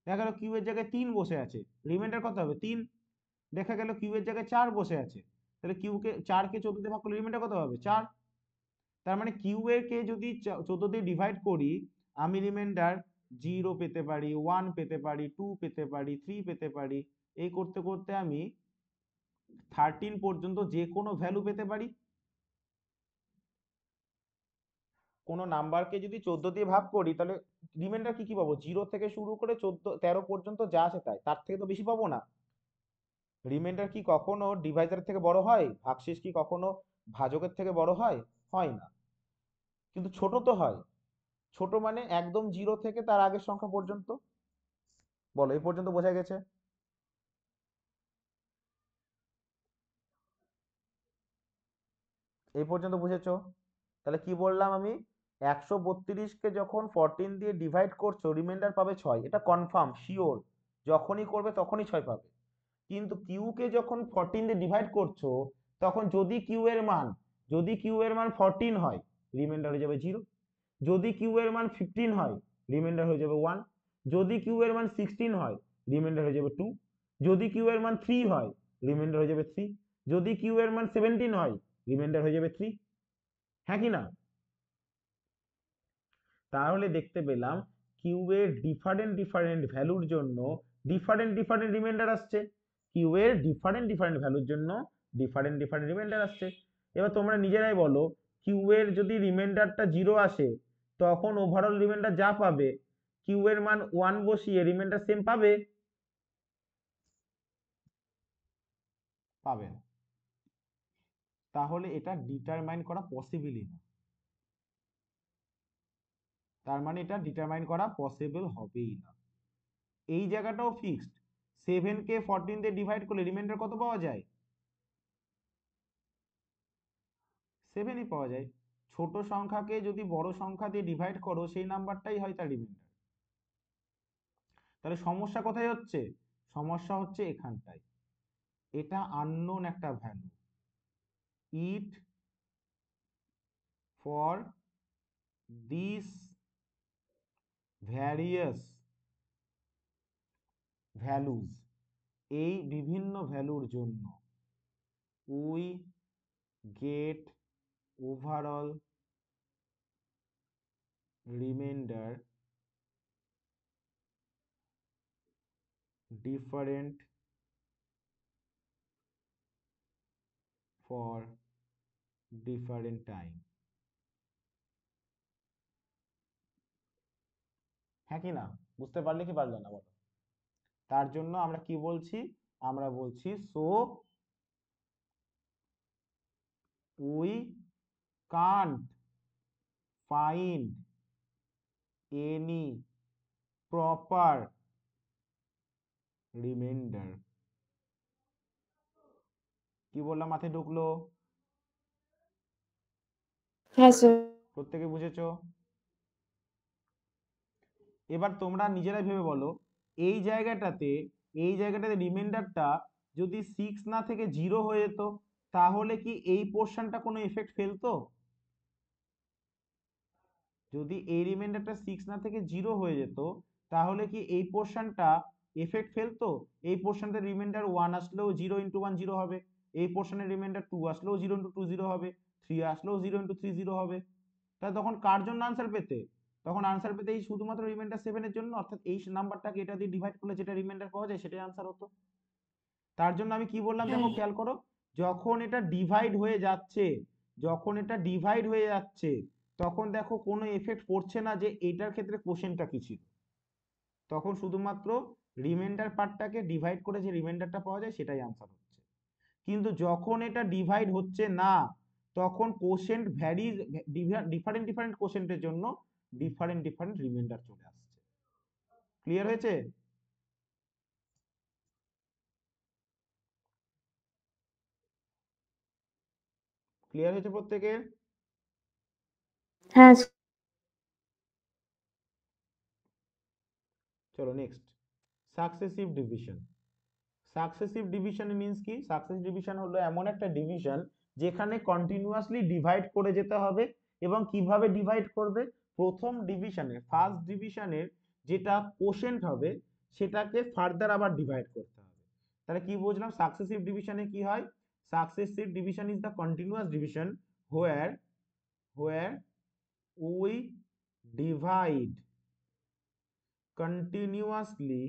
দেখা গেল কিউ এর জায়গায় 3 বসে আছে, রিমাইন্ডার কত হবে? 3। দেখা গেল কিউ এর জায়গায় 4 বসে আছে, তাহলে 4 কে 14 দিয়ে ভাগ করলে রিমাইন্ডার কত হবে? 4। তার মানে কিউ এর কে যদি 14 দিয়ে ডিভাইড করি আমি রিমাইন্ডার 0 পেতে পারি, 1 পেতে পারি, 2 পেতে পারি, 3 পেতে পারি, এই করতে করতে আমি 13 পর্যন্ত যে কোনো ভ্যালু পেতে পারি। কোনো নাম্বারকে যদি 14 দিয়ে ভাগ করি তাহলে রিমাইন্ডার কি কি পাবো? 0 থেকে শুরু করে 13 পর্যন্ত যা আছে তাই, তার থেকে তো বেশি পাবো না। রিমাইন্ডার কি কখনো ডিভাইজার থেকে বড় হয়? ভাগশেষ কি কখনো ভাজকের থেকে বড় হয়? হয় না। কিন্তু ছোট তো হয়। ছোট মানে একদম 0 থেকে তার আগের সংখ্যা পর্যন্ত। বলো, এই পর্যন্ত বোঝা গেছে? এই পর্যন্ত বুঝেছো? তাহলে কি বললাম আমি, 132কে যখন 14 দিয়ে ডিভাইড করছো রিমাইন্ডার পাবে 6, এটা কনফার্ম শিওর, যখনই করবে তখনই 6 পাবে। কিন্তু কিউ কে যখন 14 দিয়ে ডিভাইড করছো তখন যদি কিউ এর মান 14 হয় রিমাইন্ডার হয়ে যাবে 0, যদি কিউ এর মান 15 হয় রিমাইন্ডার হয়ে যাবে 1, যদি কিউ এর মান 16 হয় রিমাইন্ডার হয়ে যাবে 2, যদি কিউ এর মান 3 হয় রিমাইন্ডার হয়ে যাবে 3, যদি কিউ এর মান 17 হয় রিমাইন্ডার হয়ে যাবে 3। হ্যাঁ কি না? তাহলে দেখতে পেলাম কিউ এর ডিফারেন্ট ডিফারেন্ট ভ্যালুর জন্য ডিফারেন্ট ডিফারেন্ট রিমাইন্ডার আসছে, কিউ এর ডিফারেন্ট ডিফারেন্ট ভ্যালুর জন্য ডিফারেন্ট ডিফারেন্ট রিমাইন্ডার আসছে। এবার তোমরা নিজেরাই বলো, কিউ এর যদি রিমাইন্ডারটা 0 আসে তখন ওভারঅল রিমাইন্ডার যা পাবে কিউ এর মান 1 বসিয়ে রিমাইন্ডার সেম পাবে? পাবে না। তাহলে এটা ডিটারমাইন করা পসিবলই না, তার মানে এটা ডিটারমাইন করা পসিবল হবেই না। এই জায়গাটাও ফিক্সড, 7 কে 14 দিয়ে ডিভাইড করলে রিমাইন্ডার কত পাওয়া যায়? 7ই পাওয়া যায়। ছোট সংখ্যাকে যদি বড় সংখ্যা দিয়ে ডিভাইড করো সেই নাম্বারটাই হয় তার রিমাইন্ডার। তাহলে সমস্যা কোথায় হচ্ছে? সমস্যা হচ্ছে এখানটায়, এটা আননোন একটা value, it for this various values, এই বিভিন্ন ভ্যালুর জন্য we get overall reminder different for different time। হ্যাঁ কি না? বুঝতে পারলে কি পারলে না বলো? তার জন্য আমরা কি বলছি? আমরা বলছি so we can't find any proper reminder. কি বললাম মাথায় ঢুকলো? হ্যাঁ স্যার। প্রত্যেকে বুঝেছো? এবার তোমরা নিজেরাই ভেবে বলো, এই জায়গাটাতে রিমাইন্ডারটা যদি 6 না থেকে 0 হয়ে যেত তাহলে কি এই পোর্শনটা কোনো এফেক্ট ফেলতো? যদি এই রিমাইন্ডারটা 6 না থেকে 0 হয়ে যেত তাহলে কি এই পোর্শনটা এফেক্ট ফেলতো? এই পোর্শনের রিমাইন্ডার 1 আসলেও 0 × 1 0 হবে, এই পোর্শনের রিমাইন্ডার 2 আসলেও 0 × 2 0 হবে, 3 আসলেও 0 × 3 0 হবে। তাহলে তখন কার জন্য আনসার পেতে? তখন আনসার পেতে এই শুধুমাত্র রিমাইন্ডার 7 এর জন্য, অর্থাৎ এই নাম্বারটাকে এটা দিয়ে ডিভাইড করলে যেটা রিমাইন্ডার পাওয়া যায় সেটাই আনসার হতো। তার জন্য আমি কি বললাম দেখো হ্যাঁ। খেয়াল করো, যখন এটা ডিভাইড হয়ে যাচ্ছে, যখন এটা ডিভাইড হয়ে যাচ্ছে তখন দেখো কোনো এফেক্ট পড়ছে না যে এটার ক্ষেত্রে কোশ্চেনটা কি ছিল, তখন শুধুমাত্র রিমাইন্ডার পার্টটাকে ডিভাইড করে যে রিমাইন্ডারটা পাওয়া যায় সেটাই আনসার হচ্ছে। কিন্তু যখন এটা ডিভাইড হচ্ছে না তখন কোশ্চেন ভ্যারিজ, ডিফারেন্ট ডিফারেন্ট কোশ্চেনের জন্য ডিফারেন্ট ডিফারেন্ট রিমাইন্ডার চলে আসছে। ক্লিয়ার হয়েছে? ক্লিয়ার হয়েছে প্রত্যেকের? হ্যাঁ চলো next, successive division. Successive division means কি? সাকসেসিভ ডিভিশন হলো এমন একটা ডিভিশন যেখানে কন্টিনিউয়াসলি ডিভাইড করে যেতে হবে, এবং কিভাবে ডিভাইড করবে? প্রথম ডিভিশনের, ফার্স্ট ডিভিশনের যেটা কোশেন্ট হবে সেটাকে ফার্দার আবার ডিভাইড করতে হবে। তাহলে কি বুঝলাম? সাকসেসিভ ডিভিশনে কি হয়? Successive division is the continuous division where we divide continuously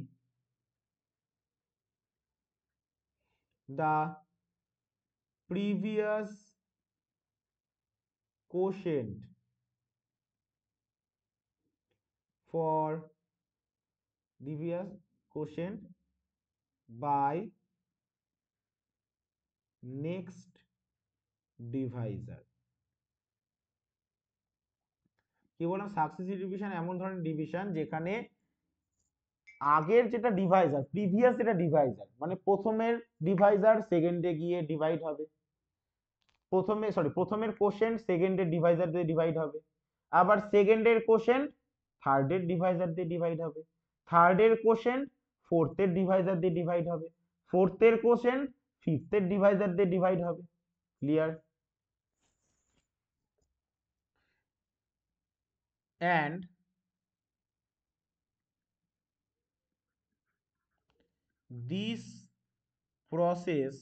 the previous quotient for previous quotient by next divisor। কি বললাম? সাকসেসিভ ডিভিশন এমন ধরনের ডিভিশন যেখানে আগের যেটা ডিভাইজার, প্রিভিয়াস যেটা ডিভাইজার, মানে প্রথমের ডিভাইজার সেকেন্ডে গিয়ে ডিভাইড হবে, প্রথমের কোশেন্ট সেকেন্ডের ডিভাইজার দিয়ে ডিভাইড হবে, আবার সেকেন্ডের কোশেন্ট থার্ডের ডিভাইজার দিয়ে ডিভাইড হবে, থার্ডের কোশেন্ট ফোর্থের ডিভাইজার দিয়ে ডিভাইড হবে, ফোর্থের কোশেন্ট ফিফথের ডিভাইজার দিয়ে ডিভাইড হবে। Clear? and this process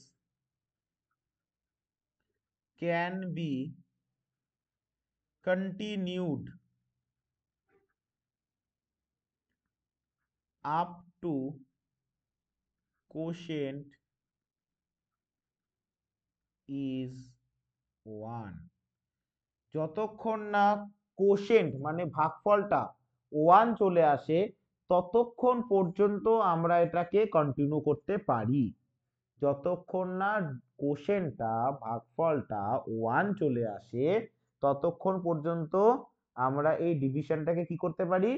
can be continued up to quotient is 1। যতক্ষণ না কোশেন্ট মানে ভাগফলটা 1 চলে আসে ততক্ষণ পর্যন্ত আমরা এটাকে কন্টিনিউ করতে পারি। যতক্ষণ না কোশেন্টটা, ভাগফলটা 1 চলে আসে ততক্ষণ পর্যন্ত আমরা এই ডিভিশনটাকে কি করতে পারি?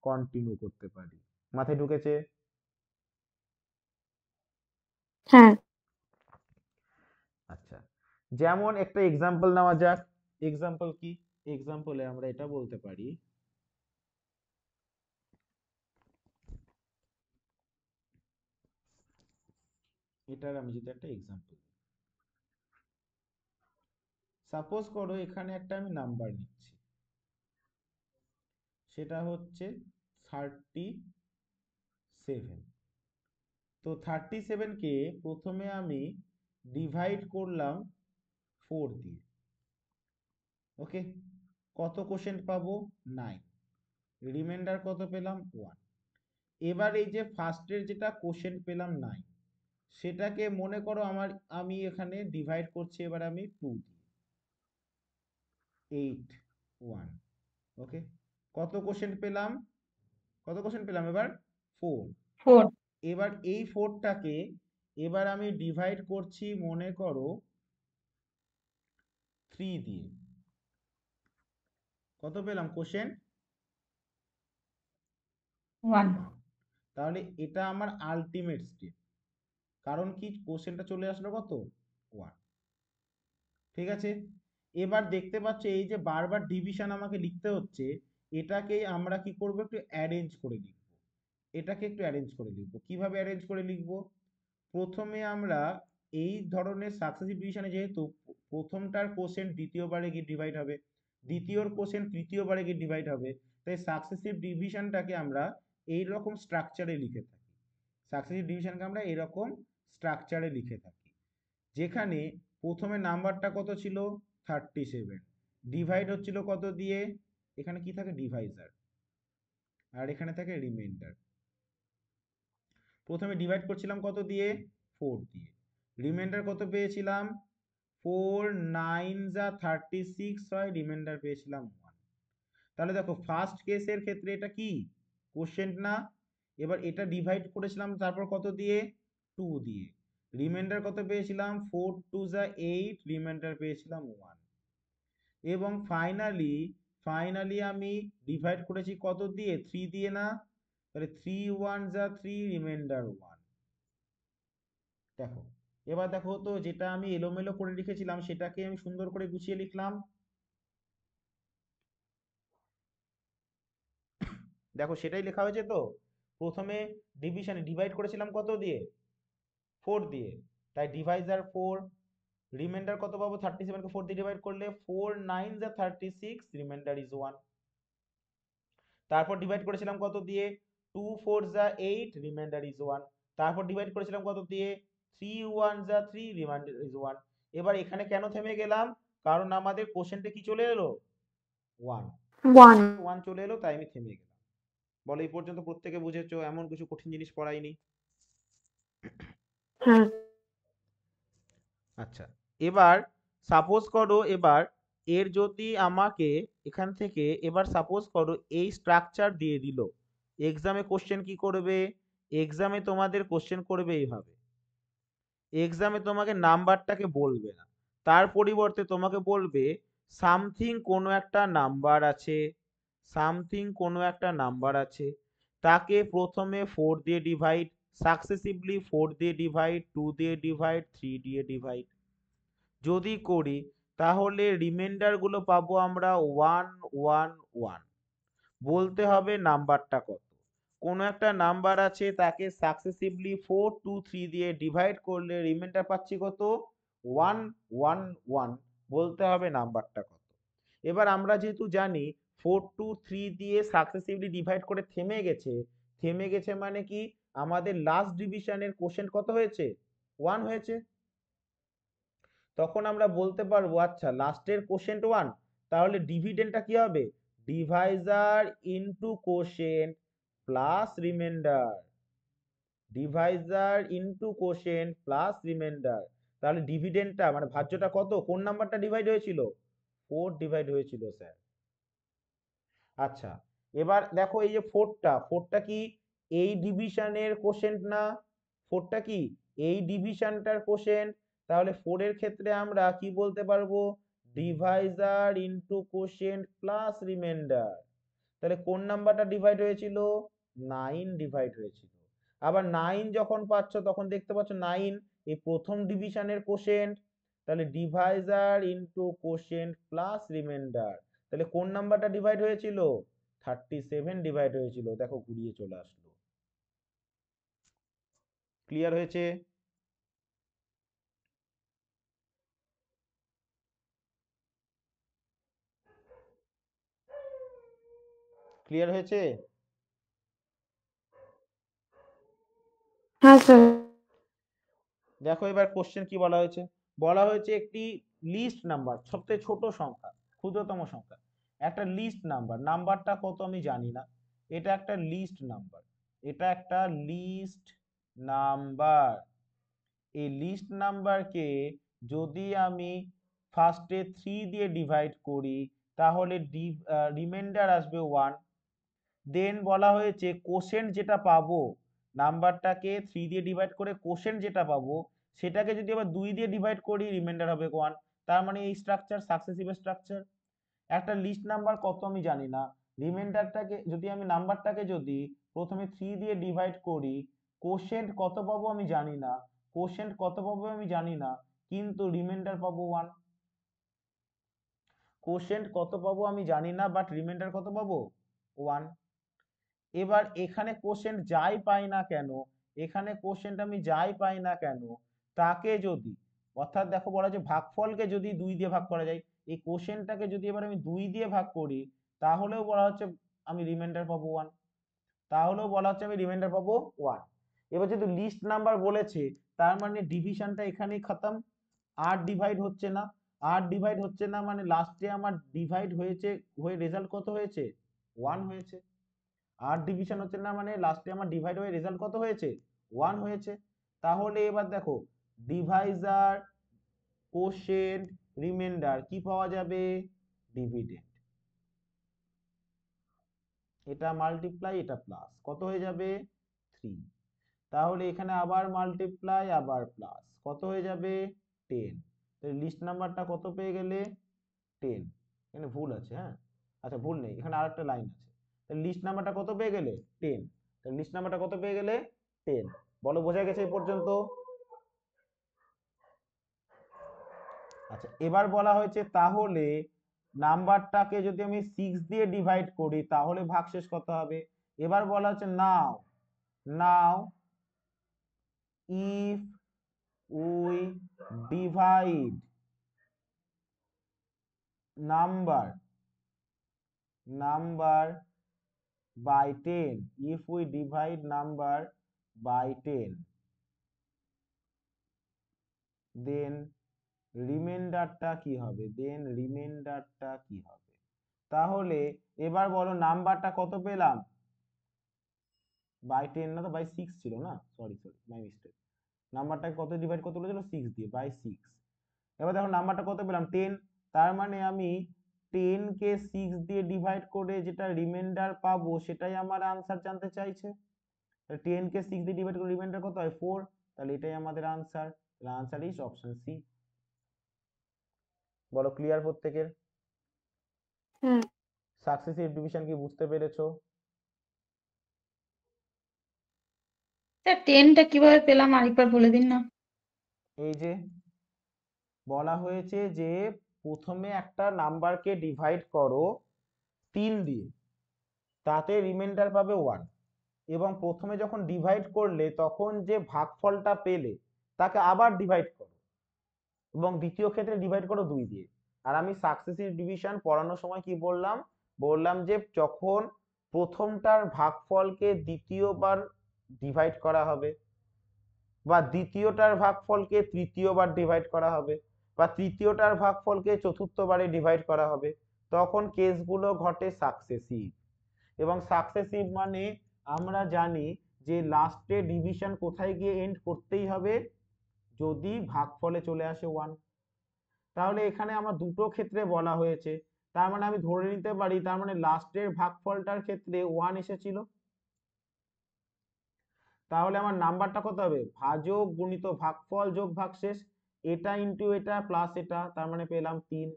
কন্টিনিউ করতে পারি। মাথায় ঢুকেছে? হ্যাঁ আচ্ছা, যেমন একটা এক্সাম্পল নেওয়া যাক। এক্সাম্পল কি? এক্সাম্পলে আমরা এটা বলতে পারি, এটার আমি যদি একটা এক্সাম্পল, সাপোজ করো এখানে একটা আমি নাম্বার নিচ্ছি, সেটা হচ্ছে 37। তো 37 কে প্রথমে আমি ডিভাইড করলাম 4 দিয়ে। ওকে, কত কোশ্চেন পাবো? 9। রিমাইন্ডার কত পেলাম? 1। এবার এই যে ফার্স্টের যেটা কোশ্চেন পেলাম 9, সেটাকে মনে করো আমি এখানে ডিভাইড করছি এবার আমি 2 দিয়ে, 8 1। ওকে, কত কোশ্চেন পেলাম? এবার 4। 4। এবার এই 4টাকে এবার আমি ডিভাইড করছি মনে করো 3 দিয়ে। কত পেলাম কোশ্চেন? 1। তাহলে এটা আমার আলটিমেট স্টেপ, কারণ কি কোশ্চেনটা চলে আসলো কত? 1। ঠিক আছে, এবার দেখতে পাচ্ছ এই যে বারবার ডিভিশন আমাকে লিখতে হচ্ছে, এটাকে আমরা কি করব? একটু অ্যারেঞ্জ করে লিখব। এটাকে একটু অ্যারেঞ্জ করে লিখব। কিভাবে অ্যারেঞ্জ করে লিখব? প্রথমে আমরা এই ধরনের সাকসেসিভ ডিভিশনে যেহেতু প্রথমটার কোশ্চেন দ্বিতীয়বারে গিয়ে ডিভাইড হবে, দ্বিতীয়র কোশেন্ট তৃতীয়বারে গিয়ে ডিভাইড হবে, তাই সাকসেসিভ ডিভিশনটাকে আমরা এইরকম স্ট্রাকচারে লিখে থাকি। সাকসেসিভ ডিভিশনকে আমরা এরকম স্ট্রাকচারে লিখে থাকি, যেখানে প্রথমে নাম্বারটা কত ছিল 37, ডিভাইড হচ্ছিল কত দিয়ে, এখানে কি থাকে ডিভাইজার, আর এখানে থাকে রিমাইন্ডার। প্রথমে ডিভাইড করছিলাম কত দিয়ে 4 দিয়ে, রিমাইন্ডার কত পেয়েছিলাম 4 9 যা 36 হয়, রিমাইন্ডার পেয়েছিলাম 1। তাহলে দেখো ফার্স্ট কেসের ক্ষেত্রে এটা কি কোশ্চেন্ট না, এবার এটা ডিভাইড করেছিলাম তারপর কত দিয়ে 2 দিয়ে, রিমাইন্ডার কত পেয়েছিলাম 4 2 যা 8, রিমাইন্ডার পেয়েছিলাম 1। এবং ফাইনালি আমি ডিভাইড করেছি কত দিয়ে 3 দিয়ে না, তাহলে 3 1 যা 3, রিমাইন্ডার 1। দেখো এবার দেখো তো, যেটা আমি এলোমেলো করে লিখেছিলাম সেটাকে আমি সুন্দর করে গুছিয়ে লিখলাম। দেখো সেটাই লেখা হয়েছে তো, প্রথমে ডিভিশনে ডিভাইড করেছিলাম কত দিয়ে 4 দিয়ে, তাই ডিভাইজার 4, রিমাইন্ডার কত পাবো 37 কে 4 দিয়ে ডিভাইড করলে 4 9 যা 36, রিমাইন্ডার ইজ 1। তারপর ডিভাইড করেছিলাম কত দিয়ে 2 4 যা 8, রিমাইন্ডার ইজ 1। তারপর ডিভাইড করেছিলাম কত দিয়ে 3 1 যা 3, রিমাইন্ডার ইজ 1। এবার এখানে কেন থেমে গেলাম, কারণ আমাদের কোশ্চেনটা কি চলে এলো 1 1 চলে এলো, তাই আমি থেমে গেলাম। বলো এই পর্যন্ত প্রত্যেকে বুঝেছো, এমন কিছু কঠিন জিনিস পড়াইনি। হ্যাঁ আচ্ছা, এবার সাপোজ করো, এবার এর যদি আমাকে এখান থেকে এবার সাপোজ করো এই স্ট্রাকচার দিয়ে দিল, এক্সামে কোশ্চেন কি করবে, এক্সামে তোমাদের কোশ্চেন করবে এইভাবে, এক্সামে তোমাকে নাম্বারটাকে বলবে না, তার পরিবর্তে তোমাকে বলবে সামথিং কোনো একটা নাম্বার আছে, সামথিং কোনো একটা নাম্বার আছে, তাকে প্রথমে 4 দিয়ে ডিভাইড, সাকসেসিভলি 4 দিয়ে ডিভাইড, 2 দিয়ে ডিভাইড, 3 দিয়ে ডিভাইড যদি করি, তাহলে রিমাইন্ডার গুলো পাবো আমরা 1 1 1। বলতে হবে নাম্বারটা কত, কোনো একটা নাম্বার আছে তাকে সাকসেসিভলি 4 2 3 দিয়ে ডিভাইড করলে রিমাইন্ডার পাচ্ছি কত 1 1 1, বলতে হবে নাম্বারটা কত। এবার আমরা যেহেতু জানি 4 2 3 দিয়ে সাকসেসিভলি ডিভাইড করে থেমে গেছে মানে কি আমাদের লাস্ট ডিভিশনের কোশ্চেন কত হয়েছে 1 হয়েছে, তখন আমরা বলতে পারবো আচ্ছা লাস্টের কোশেন্ট 1, তাহলে ডিভিডেন্ডটা কি হবে Deviser into quotient plus remainder, divisor into quotient plus reminder. তাহলে ডিভিডেন্ডটা মানে ভাজ্যটা কত, কোন নাম্বারটা ডিভাইড হয়েছিল 4 ডিভাইড হয়েছিল স্যার। আচ্ছা এবার দেখো এই যে 4টা কি এই ডিভিশনের কোশেন্ট না, 4টা কি এই ডিভিশনটার কোশেন্ট, তাহলে 4 এর ক্ষেত্রে আমরা কি বলতে পারবো Deviser into quotient plus reminder. তাহলে কোন নাম্বারটা ডিভাইড হয়েছিল 9 ডিভাইড হয়েছিল। আবার 9 যখন পাচ্ছ তখন দেখতে পাচ্ছ 9 এই প্রথম ডিভিশনের কোশেন্ট, তাহলে Deviser into quotient plus reminder, তাহলে কোন নাম্বারটা ডিভাইড হয়েছিল 37 ডিভাইড হয়েছিল, দেখো ঘুরিয়ে চলে আসলো। ক্লিয়ার হয়েছে? ক্লিয়ার হয়েছে? হ্যাঁ স্যার দেখো এবার কোশ্চেন কি বলা হয়েছে, বলা হয়েছে একটি লিস্ট নাম্বার, সবচেয়ে ছোট সংখ্যা, ক্ষুদ্রতম সংখ্যা, একটা লিস্ট নাম্বার, নাম্বারটা কত আমি জানি না, এটা একটা লিস্ট নাম্বার, এটা একটা লিস্ট নাম্বার। এই লিস্ট নাম্বারকে যদি আমি ফার্স্টে 3 দিয়ে ডিভাইড করি তাহলে রিমাইন্ডার আসবে 1। দেন বলা হয়েছে কোশেন্ট যেটা পাবো, নাম্বারটাকে 3 দিয়ে ডিভাইড করে কোশেন্ট যেটা পাবো সেটাকে যদি আবার 2 দিয়ে ডিভাইড করি রিমাইন্ডার হবে 1। তার মানে এই স্ট্রাকচার সাকসেসিভ স্ট্রাকচার। একটা লিস্ট নাম্বার কত আমি জানি না, রিমাইন্ডারটাকে যদি আমি নাম্বারটাকে যদি প্রথমে 3 দিয়ে ডিভাইড করি, কোশেন্ট কত পাবো আমি জানি না, কোশেন্ট কত পাবো আমি জানি না, কিন্তু রিমাইন্ডার পাবো 1। কোশেন্ট কত পাবো আমি জানি না, বাট রিমাইন্ডার কত পাবো 1। এবার এখানে কোশেন্ট যাই পাই না কেন, এখানে কোশেন্ট আমি যাই পাই না কেন, তাকে যদি অর্থাৎ দেখো বলা যে ভাগফলকে যদি 2 দিয়ে ভাগ করা যায়, এই কোশেন্টটাকে যদি এবার আমি 2 দিয়ে ভাগ করি তাহলেও বলা হচ্ছে আমি রিমাইন্ডার পাবো 1, তাহলেও বলা হচ্ছে আমি রিমাইন্ডার পাবো 1। এবার যেহেতু লিস্ট নাম্বার বলেছে তার মানে ডিভিশনটা এখানেই খতম, আর ডিভাইড হচ্ছে না, আর ডিভাইড হচ্ছে না মানে লাস্টে আমার ডিভাইড হয়েছে, হয়ে রেজাল্ট কত হয়েছে 1 হয়েছে। আর ডিভিশন হচ্ছে না মানে লাস্টে আমার ডিভাইড হয়ে রেজাল্ট কত হয়েছে 1 হয়েছে। তাহলে এবার দেখো ডিভাইজার, কোশেন্ট, রিমাইন্ডার কি পাওয়া যাবে, ডিভিডেন্ড। এটা মাল্টিপ্লাই এটা প্লাস কত হয়ে যাবে 3, তাহলে এখানে আবার মাল্টিপ্লাই আবার প্লাস কত হয়ে যাবে 10। তাহলে লিস্ট নাম্বারটা কত পেয়ে গেলে 10, এখানে ভুল আছে, হ্যাঁ আচ্ছা ভুল নেই, এখানে আরেকটা লাইন আছে। তাহলে লিস্ট নাম্বারটা কত পেয়ে গেলে 10, তাহলে লিস্ট নাম্বারটা কত পেয়ে গেলে 10। বলো বোঝা গেছে এই পর্যন্ত? আচ্ছা এবার বলা হয়েছে তাহলে নাম্বারটাকে যদি আমি 6 দিয়ে ডিভাইড করি তাহলে ভাগশেষ কত হবে। এবার বলা হচ্ছে নাও if we divide number by 10, if we divide number by 10 then রিমাইন্ডারটা কি হবে, তাহলে এবার বলো নাম্বারটা কত পেলাম, বাই 10 না তো বাই 6 ছিল না, সরি মাই মিস্টেক, নাম্বারটাকে কত ডিভাইড করতে বলেছিল 6 দিয়ে, বাই 6। এবার দেখো নাম্বারটা কত পেলাম 10, তার মানে আমি 10 কে 6 দিয়ে ডিভাইড করে যেটা রিমাইন্ডার পাবো সেটাই আমার আনসার জানতে চাইছে। 10 কে 6 দিয়ে ডিভাইড করে রিমাইন্ডার কত হয় 4, তাহলে এটাই আমাদের answer. Answer is option C. বলো ক্লিয়ার প্রত্যেকের? হ্যাঁ। সাকসেসিভ ডিভিশন কি বুঝতে পেরেছো? স্যার 10টা কিভাবে পেলাম আরেকবার বলে দিন না। এই যে বলা হয়েছে যে প্রথমে একটা নাম্বারকে ডিভাইড করো 3 দিয়ে, তাতে রিমাইন্ডার পাবে 1, এবং প্রথমে যখন ডিভাইড করলে তখন যে ভাগফলটা পেলে তাকে আবার ডিভাইড করো, এবং দ্বিতীয় ক্ষেত্রে ডিভাইড করো 2 দিয়ে। আর আমি সাকসেসিভ ডিভিশন পড়ানোর সময় কি বললাম যে যখন প্রথমটার ভাগফলকে দ্বিতীয়বার ডিভাইড করা হবে, বা দ্বিতীয়টার ভাগফলকে তৃতীয়বার ডিভাইড করা হবে, বা তৃতীয়টার ভাগফলকে চতুর্থবারে ডিভাইড করা হবে, তখন কেসগুলো ঘটে সাকসেসিভ। এবং সাকসেসিভ মানে আমরা জানি যে লাস্টে ডিভিশন কোথায় গিয়ে এন্ড করতেই হবে, যদি ভাগফলে চলে আসে 1। তাহলে এখানে আমার দুটো ক্ষেত্রে বলা হয়েছে, তার মানে আমি ধরে নিতে পারি তার মানে লাস্টের ভাগফলটার ক্ষেত্রে 1 এসেছিল। তাহলে আমার নাম্বারটা কত হবে, ভাজক গুণিত ভাগফল যোগ ভাগশেষ, এটা ইন্টু এটা প্লাস এটা, তার মানে পেলাম 3।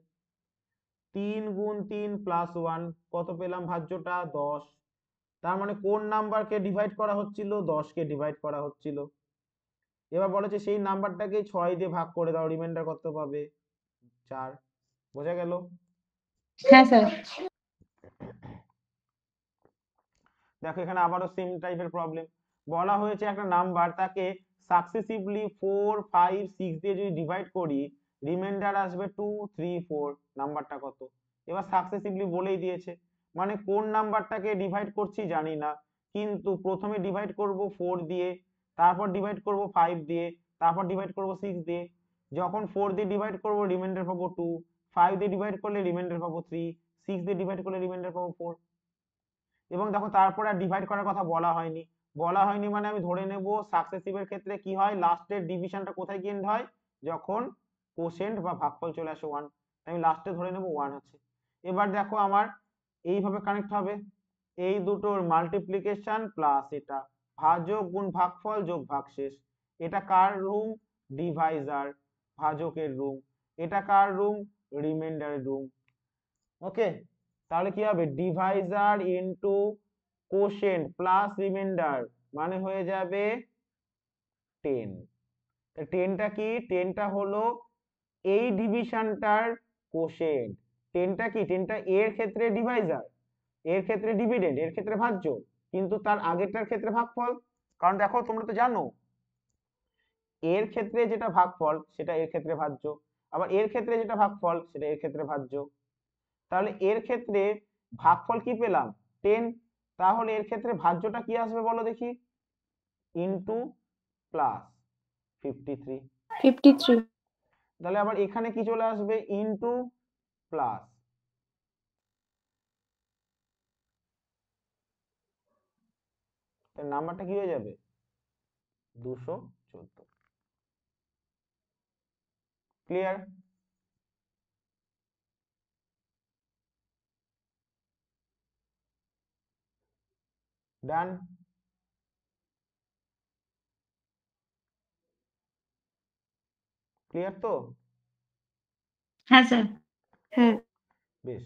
3 গুণ 3 প্লাস 1 কত পেলাম ভাজ্যটা 10। তার মানে কোন নাম্বারকে ডিভাইড করা হচ্ছিল, 10 কে ডিভাইড করা হচ্ছিল। এবার বলেছে সেই নাম্বারটাকে 6 দিয়ে ভাগ করে দাও, রিমাইন্ডার কত পাবে 4। বোঝা গেল? হ্যাঁ স্যার। দেখো এখানে আবারও সেম টাইপের প্রবলেম বলা হয়েছে, একটা নাম্বার তাকে সাকসেসিভলি 4, 5, 6 দিয়ে যদি ডিভাইড করি রিমাইন্ডার আসবে 2, 3, 4। নাম্বারটা কত? এবার সাকসেসিভলি বলেই দিয়েছে, মানে কোন নাম্বারটাকে ডিভাইড করছি জানি না, কিন্তু প্রথমে ডিভাইড করব 4 দিয়ে, তারপর ডিভাইড করব 5 দিয়ে, তারপর ডিভাইড করব 6 দিয়ে। যখন 4 দিয়ে ডিভাইড করব রিমাইন্ডার পাবো 2, 5 দিয়ে ডিভাইড করলে রিমাইন্ডার পাবো 3, 6 দিয়ে ডিভাইড করলে রিমাইন্ডার পাবো 4। এবং দেখো তারপরে আর ডিভাইড করার কথা বলা হয়নি মানে আমি ধরে নেব সাকসেসিভের ক্ষেত্রে কি হয়, লাস্টের ডিভিশনটা কোথায় গিয়ে এন্ড হয়, যখন কোশেন্ট বা ভাগফল চলে আসে 1, আমি লাস্টে ধরে নেব 1 আছে। এবার দেখো আমার এইভাবে কানেক্ট হবে, এই দুটোর মাল্টিপ্লিকেশন প্লাস এটা ভাজক গুণ ভাগফল যোগ ভাগশেষ। এটা কার রুম, ডিভাইজার ভাজকের রুম, এটা কার রুম, রিমাইন্ডারের রুম। ওকে, তাহলে কি হবে Deviser into quotient plus reminder মানে হয়ে যাবে 10। 10টা কি, 10টা হলো এই ডিভিশনটার কোশেন্ট, 10টা কি, 10টা এর ক্ষেত্রে ডিভাইজার, এর ক্ষেত্রে ডিভিডেন্ড, এর ক্ষেত্রে ভাজ্য, কিন্তু তার আগেরটার ক্ষেত্রে ভাগফল। কারণ দেখো তোমরা তো জানো এর ক্ষেত্রে যেটা ভাগফল সেটা এর ক্ষেত্রে ভাজ্য, আবার এর ক্ষেত্রে যেটা ভাগফল সেটা এর ক্ষেত্রে ভাজ্য। তাহলে এর ক্ষেত্রে ভাগফল কি পেলাম 10, তাহলে এর ক্ষেত্রে ভাজ্যটা কি আসবে বলো দেখি, ইনটু প্লাস 53। 53। তাহলে আবার এখানে কি চলে আসবে, ইনটু প্লাস, নাম্বারটা কি হয়ে যাবে 214। ক্লিয়ার? ডান? ক্লিয়ার তো? হ্যাঁ স্যার। হ্যাঁ। বেশ,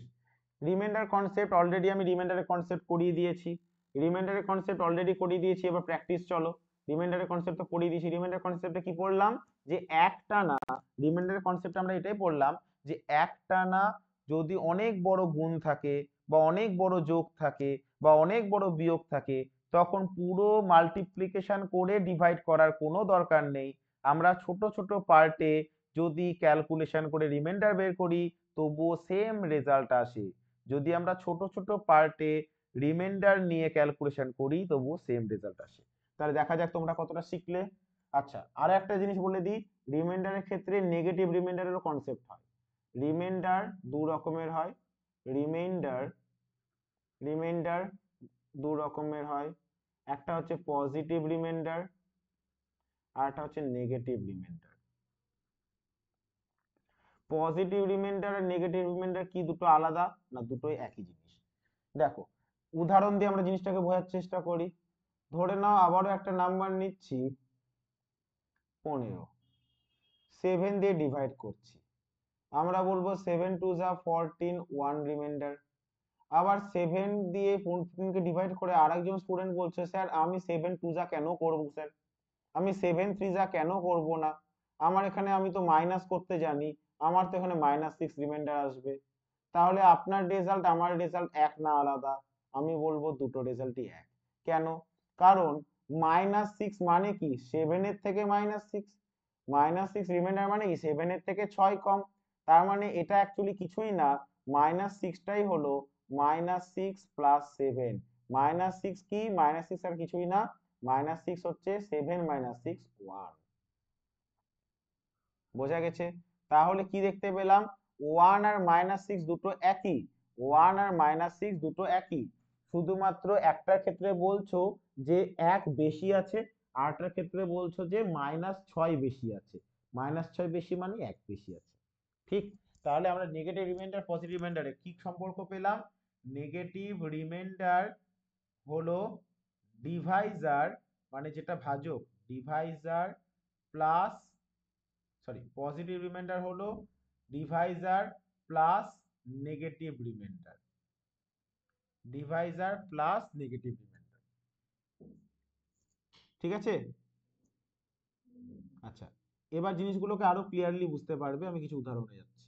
রিমাইন্ডার কনসেপ্ট অলরেডি আমি রিমাইন্ডারের কনসেপ্ট করিয়ে দিয়েছি। রিমাইন্ডারের কনসেপ্ট অলরেডি করিয়ে দিয়েছি, এবার প্র্যাকটিস চলো। রিমাইন্ডারের কনসেপ্ট তো করিয়ে দিয়েছি। রিমাইন্ডার কনসেপ্টে কি পড়লাম, যে একটানা রিমাইন্ডারের কনসেপ্ট আমরা এটাই পড়লাম যে একটানা যদি অনেক বড় গুণ থাকে বা অনেক বড় যোগ থাকে বা অনেক বড় বিয়োগ থাকে, তখন পুরো মাল্টিপ্লিকেশন করে ডিভাইড করার কোনো দরকার নেই। আমরা ছোট ছোট পার্টে যদি ক্যালকুলেশন করে রিমাইন্ডার বের করি তবুও সেম রেজাল্ট আসে। যদি আমরা ছোট ছোট পার্টে রিমাইন্ডার নিয়ে ক্যালকুলেশন করি তবুও সেম রেজাল্ট আসে। তাহলে দেখা যাক তোমরা কতটা শিখলে। আচ্ছা, আর একটা জিনিস বলে দিই, রিমাইন্ডারের ক্ষেত্রে নেগেটিভ রিমাইন্ডারেরও কনসেপ্ট হয়। রিমাইন্ডার দু রকমের হয়, রিমাইন্ডার রিমাইন্ডার দু রকমের হয়। একটা হচ্ছে পজিটিভ রিমাইন্ডার আর একটা হচ্ছে নেগেটিভ রিমাইন্ডার। পজিটিভ রিমাইন্ডার আর নেগেটিভ রিমাইন্ডার কি দুটো আলাদা? না, দুটোই একই জিনিস। দেখো, উদাহরণ দিয়ে আমরা জিনিসটাকে বোঝার চেষ্টা করি। ধরে নাও আবারও একটা নাম্বার নিচ্ছি 15, 7 দিয়ে ডিভাইড করছি। আমরা বলবো 7 2 যা 14, 1 রিমাইন্ডার। আবার 7 দিয়ে 14 কে ডিভাইড করে আরেকজন স্টুডেন্ট বলছে, স্যার আমি 7 2 যা কেন করব স্যার, আমি 7 3 যা কেন করব না, আমার এখানে আমি তো মাইনাস করতে জানি, আমার তো এখানে -6 রিমাইন্ডার আসবে। তাহলে আপনার রেজাল্ট আমার রেজাল্ট এক না আলাদা? আমি বলবো দুটো রেজাল্টই এক। কেন? কারণ -6 মানে কি 7 এর থেকে -6, -6 রিমাইন্ডার মানে কি 7 এর থেকে 6 কম। তার মানে এটা অ্যাকচুয়ালি কিছুই না, -6টাই হলো -6 প্লাস 7। -6 কি, -6 আর কিছুই না, -6 হচ্ছে 7 - 6 1। বোঝা গেছে? তাহলে কি দেখতে পেলাম, 1 আর -6 দুটো একই, 1 আর -6 দুটো একই, শুধুমাত্র একটার ক্ষেত্রে বলছো যে 1 বেশি আছে, আরটার ক্ষেত্রে বলছো যে -6 বেশি আছে। -6 বেশি মানে 1 বেশি আছে। ঠিক? তাহলে আমরা নেগেটিভ রিমাইন্ডার পজিটিভ রিমাইন্ডারে কি সম্পর্ক পেলাম? নেগেটিভ রিমাইন্ডার হলো ডিভাইজার, মানে যেটা ভাজক, divisor plus, sorry, positive remainder হলো divisor plus negative remainder, divisor plus negative remainder. ঠিক আছে? আচ্ছা, এবার জিনিসগুলোকে আরো ক্লিয়ারলি বুঝতে পারবে, আমি কিছু উদাহরণে যাচ্ছি।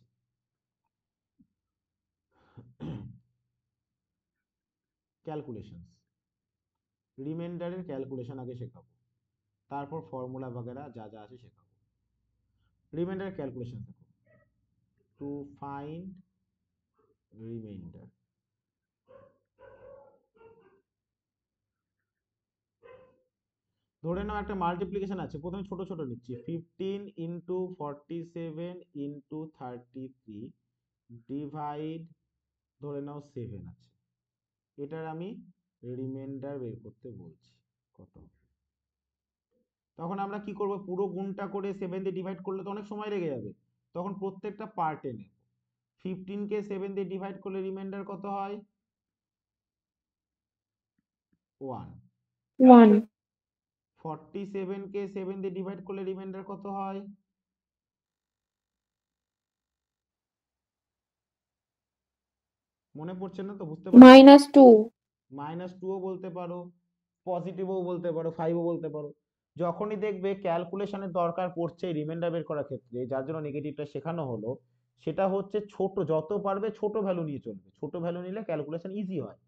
ক্যালকুলেশনস, রিমাইন্ডারের ক্যালকুলেশন আগে শেখাবো, তারপর ফর্মুলা বগেরা যা যা আছে শেখাবো। রিমাইন্ডার ক্যালকুলেশন দেখো, টু ফাইন্ড রিমাইন্ডার। ধরে নাও একটা মাল্টিপ্লিকেশন আছে, প্রথমে ছোট ছোট নিচ্ছি, 15 ইন্টু 47 ইন্টু 33 ডিভাইড, ধরে নাও 7 আছে, এটার আমি রিমাইন্ডার বের করতে বলছি কত। তখন আমরা কি করব, পুরো গুণটা করে 7 দিয়ে ডিভাইড করলে তো অনেক সময় লেগে যাবে, তখন প্রত্যেকটা পার্টে নেব। 15 কে 7 দিয়ে ডিভাইড করলে রিমাইন্ডার কত হয়? 1। 1। 47 কে 7 দিয়ে ডিভাইড করলে রিমাইন্ডার কত হয়? মনে পড়ছে না তো, বুঝতে পারছো? -2। -2ও বলতে পারো, পজিটিভও বলতে পারো, 5ও বলতে পারো। যখনই দেখবে ক্যালকুলেশনের দরকার পড়ছে রিমাইন্ডার বের করার ক্ষেত্রে, যার জন্য নেগেটিভটা শেখানো হলো, সেটা হচ্ছে ছোট, যত পারবে ছোট ভ্যালু নিয়ে চলবে, ছোট ভ্যালু নিলে ক্যালকুলেশন ইজি হয়।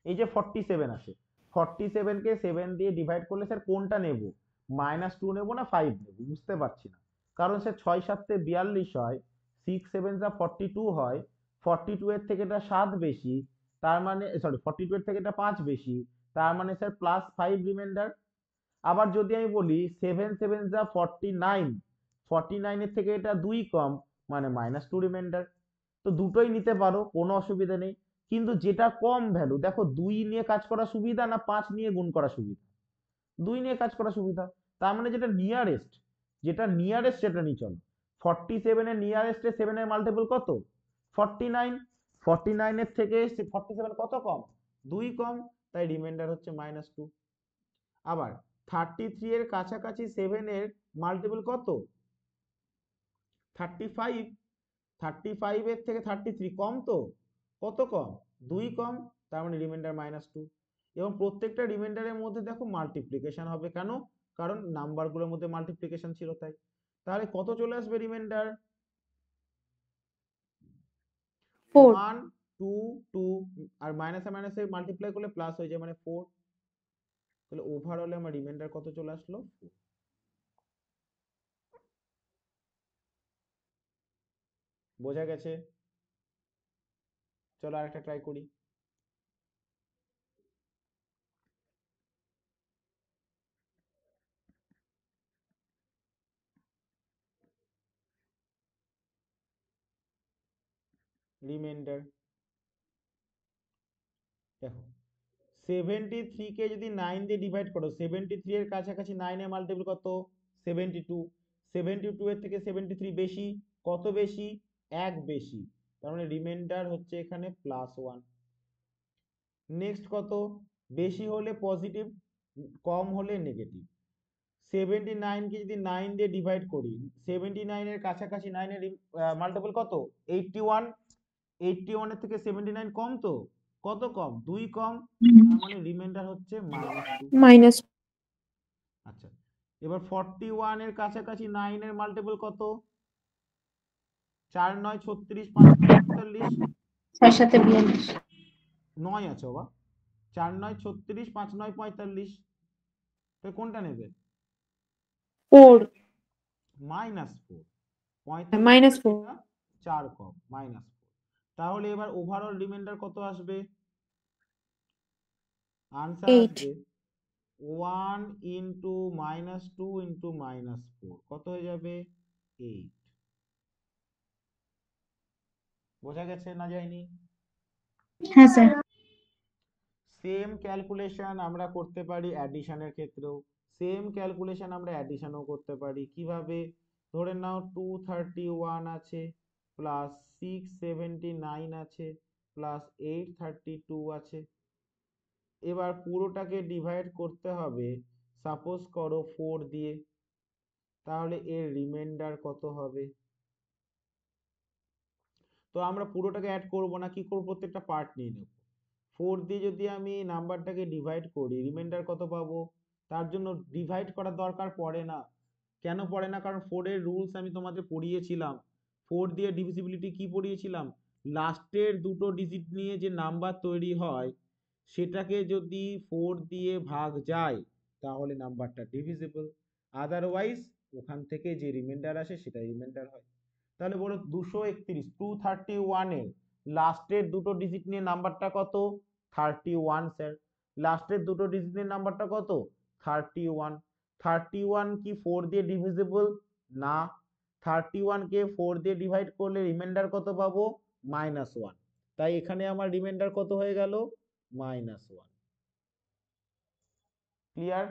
এই যে 47 আছে, 47 কে 7 দিয়ে ডিভাইড করলে স্যার কোনটা নেব, -2 নেব না 5 নেব, বুঝতে পারছি না। কারণ সে 6 7 42 হয়, 6 7 42 হয়, 42 এর থেকে এটা 7 বেশি, তার মানে সরি 42 এর থেকে এটা 5 বেশি, তার মানে স্যার +5 রিমাইন্ডার। আবার যদি আমি বলি 7 7 49, 49 এর থেকে এটা 2 কম, মানে -2 রিমাইন্ডার। তো দুটোই নিতে পারো, কোনো অসুবিধা নেই। কিন্তু যেটা কম ভ্যালু, দেখো 2 নিয়ে কাজ করা সুবিধা না 5 নিয়ে গুণ করা সুবিধা? 2 নিয়ে কাজ করা সুবিধা। তার মানে যেটা নিয়ারেস্ট সেটা নিয়ে চলো। 47 এর নিয়ারেস্টে 7 এর মাল্টিপল কত? 49। 49 এর থেকে 47 কত কম? 2 কম, তাই রিমাইন্ডার হচ্ছে -2। আবার 33 এর কাছাকাছি 7 এর মাল্টিপল কত? 35। 35 এর থেকে 33 কম তো? কত কম? 2 কম, তার মানে রিমাইন্ডার -2। এবং প্রত্যেকটা রিমাইন্ডারের মধ্যে দেখো মাল্টিপ্লিকেশন হবে, কেন? কারণ নাম্বারগুলোর মধ্যে মাল্টিপ্লিকেশন ছিল তাই। তাহলে কত চলে আসবে রিমাইন্ডার? 4 1 2 2, আর মাইনাসে মাইনাসে মাল্টিপ্লাই করলে প্লাস হয়ে যায়, মানে 4। তাহলে ওভারঅলে আমার রিমাইন্ডার কত চলে আসলো? 4। বোঝা গেছে? চলো আরেকটা ট্রাই করি। রিমাইন্ডার দেখো, 73 কে যদি 9 দিয়ে ডিভাইড করো, 73 এর কাছাকাছি 9 এর মাল্টিপল কত? 72। 72 এর থেকে 73 বেশি, কত বেশি? 1 বেশি, তার মানে রিমাইন্ডার হচ্ছে এখানে +1। নেক্সট কত? বেশি হলে পজিটিভ, কম হলে নেগেটিভ। 79 কে যদি 9 দিয়ে ডিভাইড করি, 79 এর কাছাকাছি 9 এর মাল্টিপল কত? 81। 81 এর থেকে 79 কম তো? কত কম? 2 কম, তার মানে রিমাইন্ডার হচ্ছে -2। মাইনাস আচ্ছা, এবার 41 এর কাছাকাছি 9 এর মাল্টিপল কত? 4 9 36, 5 9 45। 6 7 42। 9 আছে বাবা, 4 9 36, 5 9 45। তো কোনটা নেবে? 4 -4। 45 মাইনাস থেকে 4 4 কম, -4। তাহলে এবার ওভারঅল রিমাইন্ডার কত আসবে? আনসার 8 আসবে 1 ইন্টু -2 ইন্টু -4, কত হয়ে যাবে? 8। বোঝা গেছে না যায়নি? হ্যাঁ স্যার। সেম ক্যালকুলেশন আমরা করতে পারি অ্যাডিশনের ক্ষেত্রেও। সেম ক্যালকুলেশন আমরা অ্যাডিশনও করতে পারি। কিভাবে? ধরে নাও 231 আছে, প্লাস 679 আছে, প্লাস 832 আছে। এবার পুরোটাকে ডিভাইড করতে হবে, সাপোজ করো 4 দিয়ে। তাহলে এর রিমাইন্ডার কত হবে? তো আমরা পুরোটাকে অ্যাড করব না, কি করব? প্রত্যেকটা পার্ট নিয়ে নেব। 4 দিয়ে যদি আমি নাম্বারটাকে ডিভাইড করি, রিমাইন্ডার কত পাবো? তার জন্য ডিভাইড করার দরকার পড়ে না। কেন পড়ে না? কারণ 4 এর রুলস আমি তোমাদের পড়িয়েছিলাম। 4 দিয়ে ডিভিজিবিলিটি কি পড়িয়েছিলাম? লাস্টের দুটো ডিজিট নিয়ে যে নাম্বার তৈরি হয়, সেটাকে যদি 4 দিয়ে ভাগ যায়, তাহলে নাম্বারটা ডিভিজিবল। আদারওয়াইজ ওখান থেকে যে রিমাইন্ডার আসে সেটাই রিমাইন্ডার হয়। তাহলে বলো 231, 231 এর লাস্টের দুটো ডিজিট নিয়ে নাম্বারটা কত? 31 স্যার। লাস্টের দুটো ডিজিট নিয়ে নাম্বারটা কত? 31। 31 কি 4 দিয়ে ডিভিজিবল? না। 31 কে 4 দিয়ে ডিভাইড করলে রিমাইন্ডার কত পাবো? -1। তাই এখানে আমার রিমাইন্ডার কত হয়ে গেল? -1। ক্লিয়ার?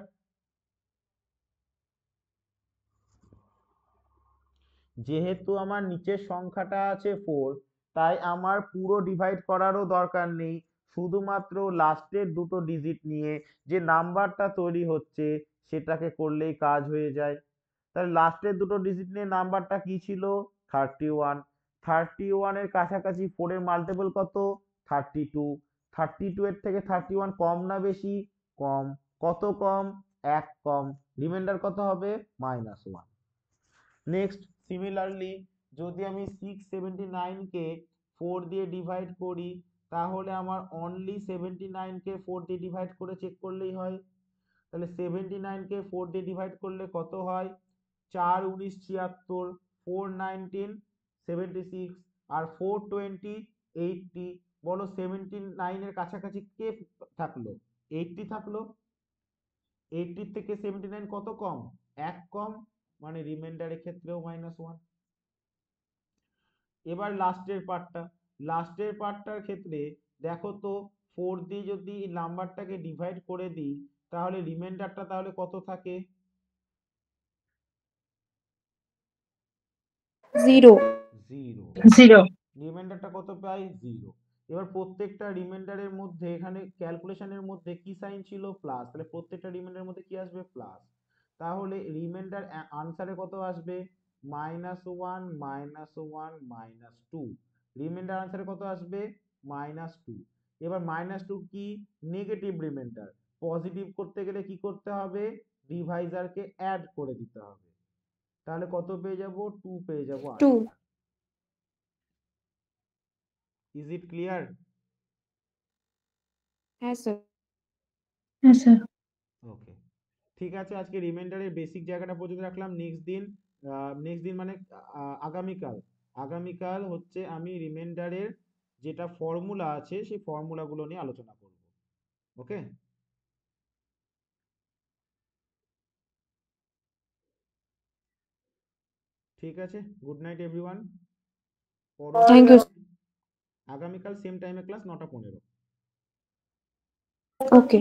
যেহেতু আমার নিচের সংখ্যাটা আছে 4, তাই আমার পুরো ডিভাইড করারও দরকার নেই, শুধুমাত্র লাস্টের দুটো ডিজিট নিয়ে যে নাম্বারটা তৈরি হচ্ছে সেটাকে করলেই কাজ হয়ে যায়। তাহলে লাস্টের দুটো ডিজিট নিয়ে নাম্বারটা কি ছিল? 31। 31 এর কাছাকাছি 4 এর মাল্টিপল কত? 32। 32 এর থেকে 31 কম না বেশি? কম। কত কম? 1 কম, রিমাইন্ডার কত হবে? -1। নেক্সট সিমিলারলি যদি আমি 679 কে 4 দিয়ে ডিভাইড করি, তাহলে আমার অনলি 79 কে 4 দিয়ে ডিভাইড করে চেক করলেই হয়। তাহলে 79 কে 4 দিয়ে ডিভাইড করলে কত হয়? 4 19 76, 4 19 76 আর 4 20 80। বলো 79 এর কাছাকাছি কে থাকলো? 80 থাকলো। 80 থেকে 79 কত কম? 1 কম, মানে রিমাইন্ডারের ক্ষেত্রেও -1। এবার লাস্টের পার্টটার ক্ষেত্রে দেখো তো 4 দিয়ে যদি নাম্বারটাকে ডিভাইড করে দিই তাহলে রিমাইন্ডারটা তাহলে কত থাকে? 0, 0। 0, রিমাইন্ডারটা কত পাই? 0। এবার প্রত্যেকটা রিমাইন্ডারের মধ্যে এখানে ক্যালকুলেশনের মধ্যে কি সাইন ছিল? প্লাস, তাহলে প্রত্যেকটা রিমাইন্ডারের মধ্যে কি আসবে? প্লাস। তাহলে রিমাইন্ডার আনসারে কত আসবে? -1 -1 -2। রিমাইন্ডার আনসারে কত আসবে? -2। এবার -2 কি? Negative reminder. পজিটিভ করতে গেলে কি করতে হবে? ডিভাইজারকে অ্যাড করে দিতে হবে। তাহলে কত পেয়ে যাব? 2 পেয়ে যাব 2. আনসার। Is it clear? হ্যাঁ স্যার। হ্যাঁ স্যার। ওকে, ঠিক আছে, আজকে রিমাইন্ডারের বেসিক জায়গাটা পর্যন্ত রাখলাম। নেক্সট দিন মানে আগামীকাল হচ্ছে আমি রিমাইন্ডারের যেটা ফর্মুলা আছে সেই ফর্মুলাগুলো নিয়ে আলোচনা করব। ওকে, ঠিক আছে, good night everyone. Thank you. আগামীকাল সেম টাইমে ক্লাস 9টা 15। ওকে।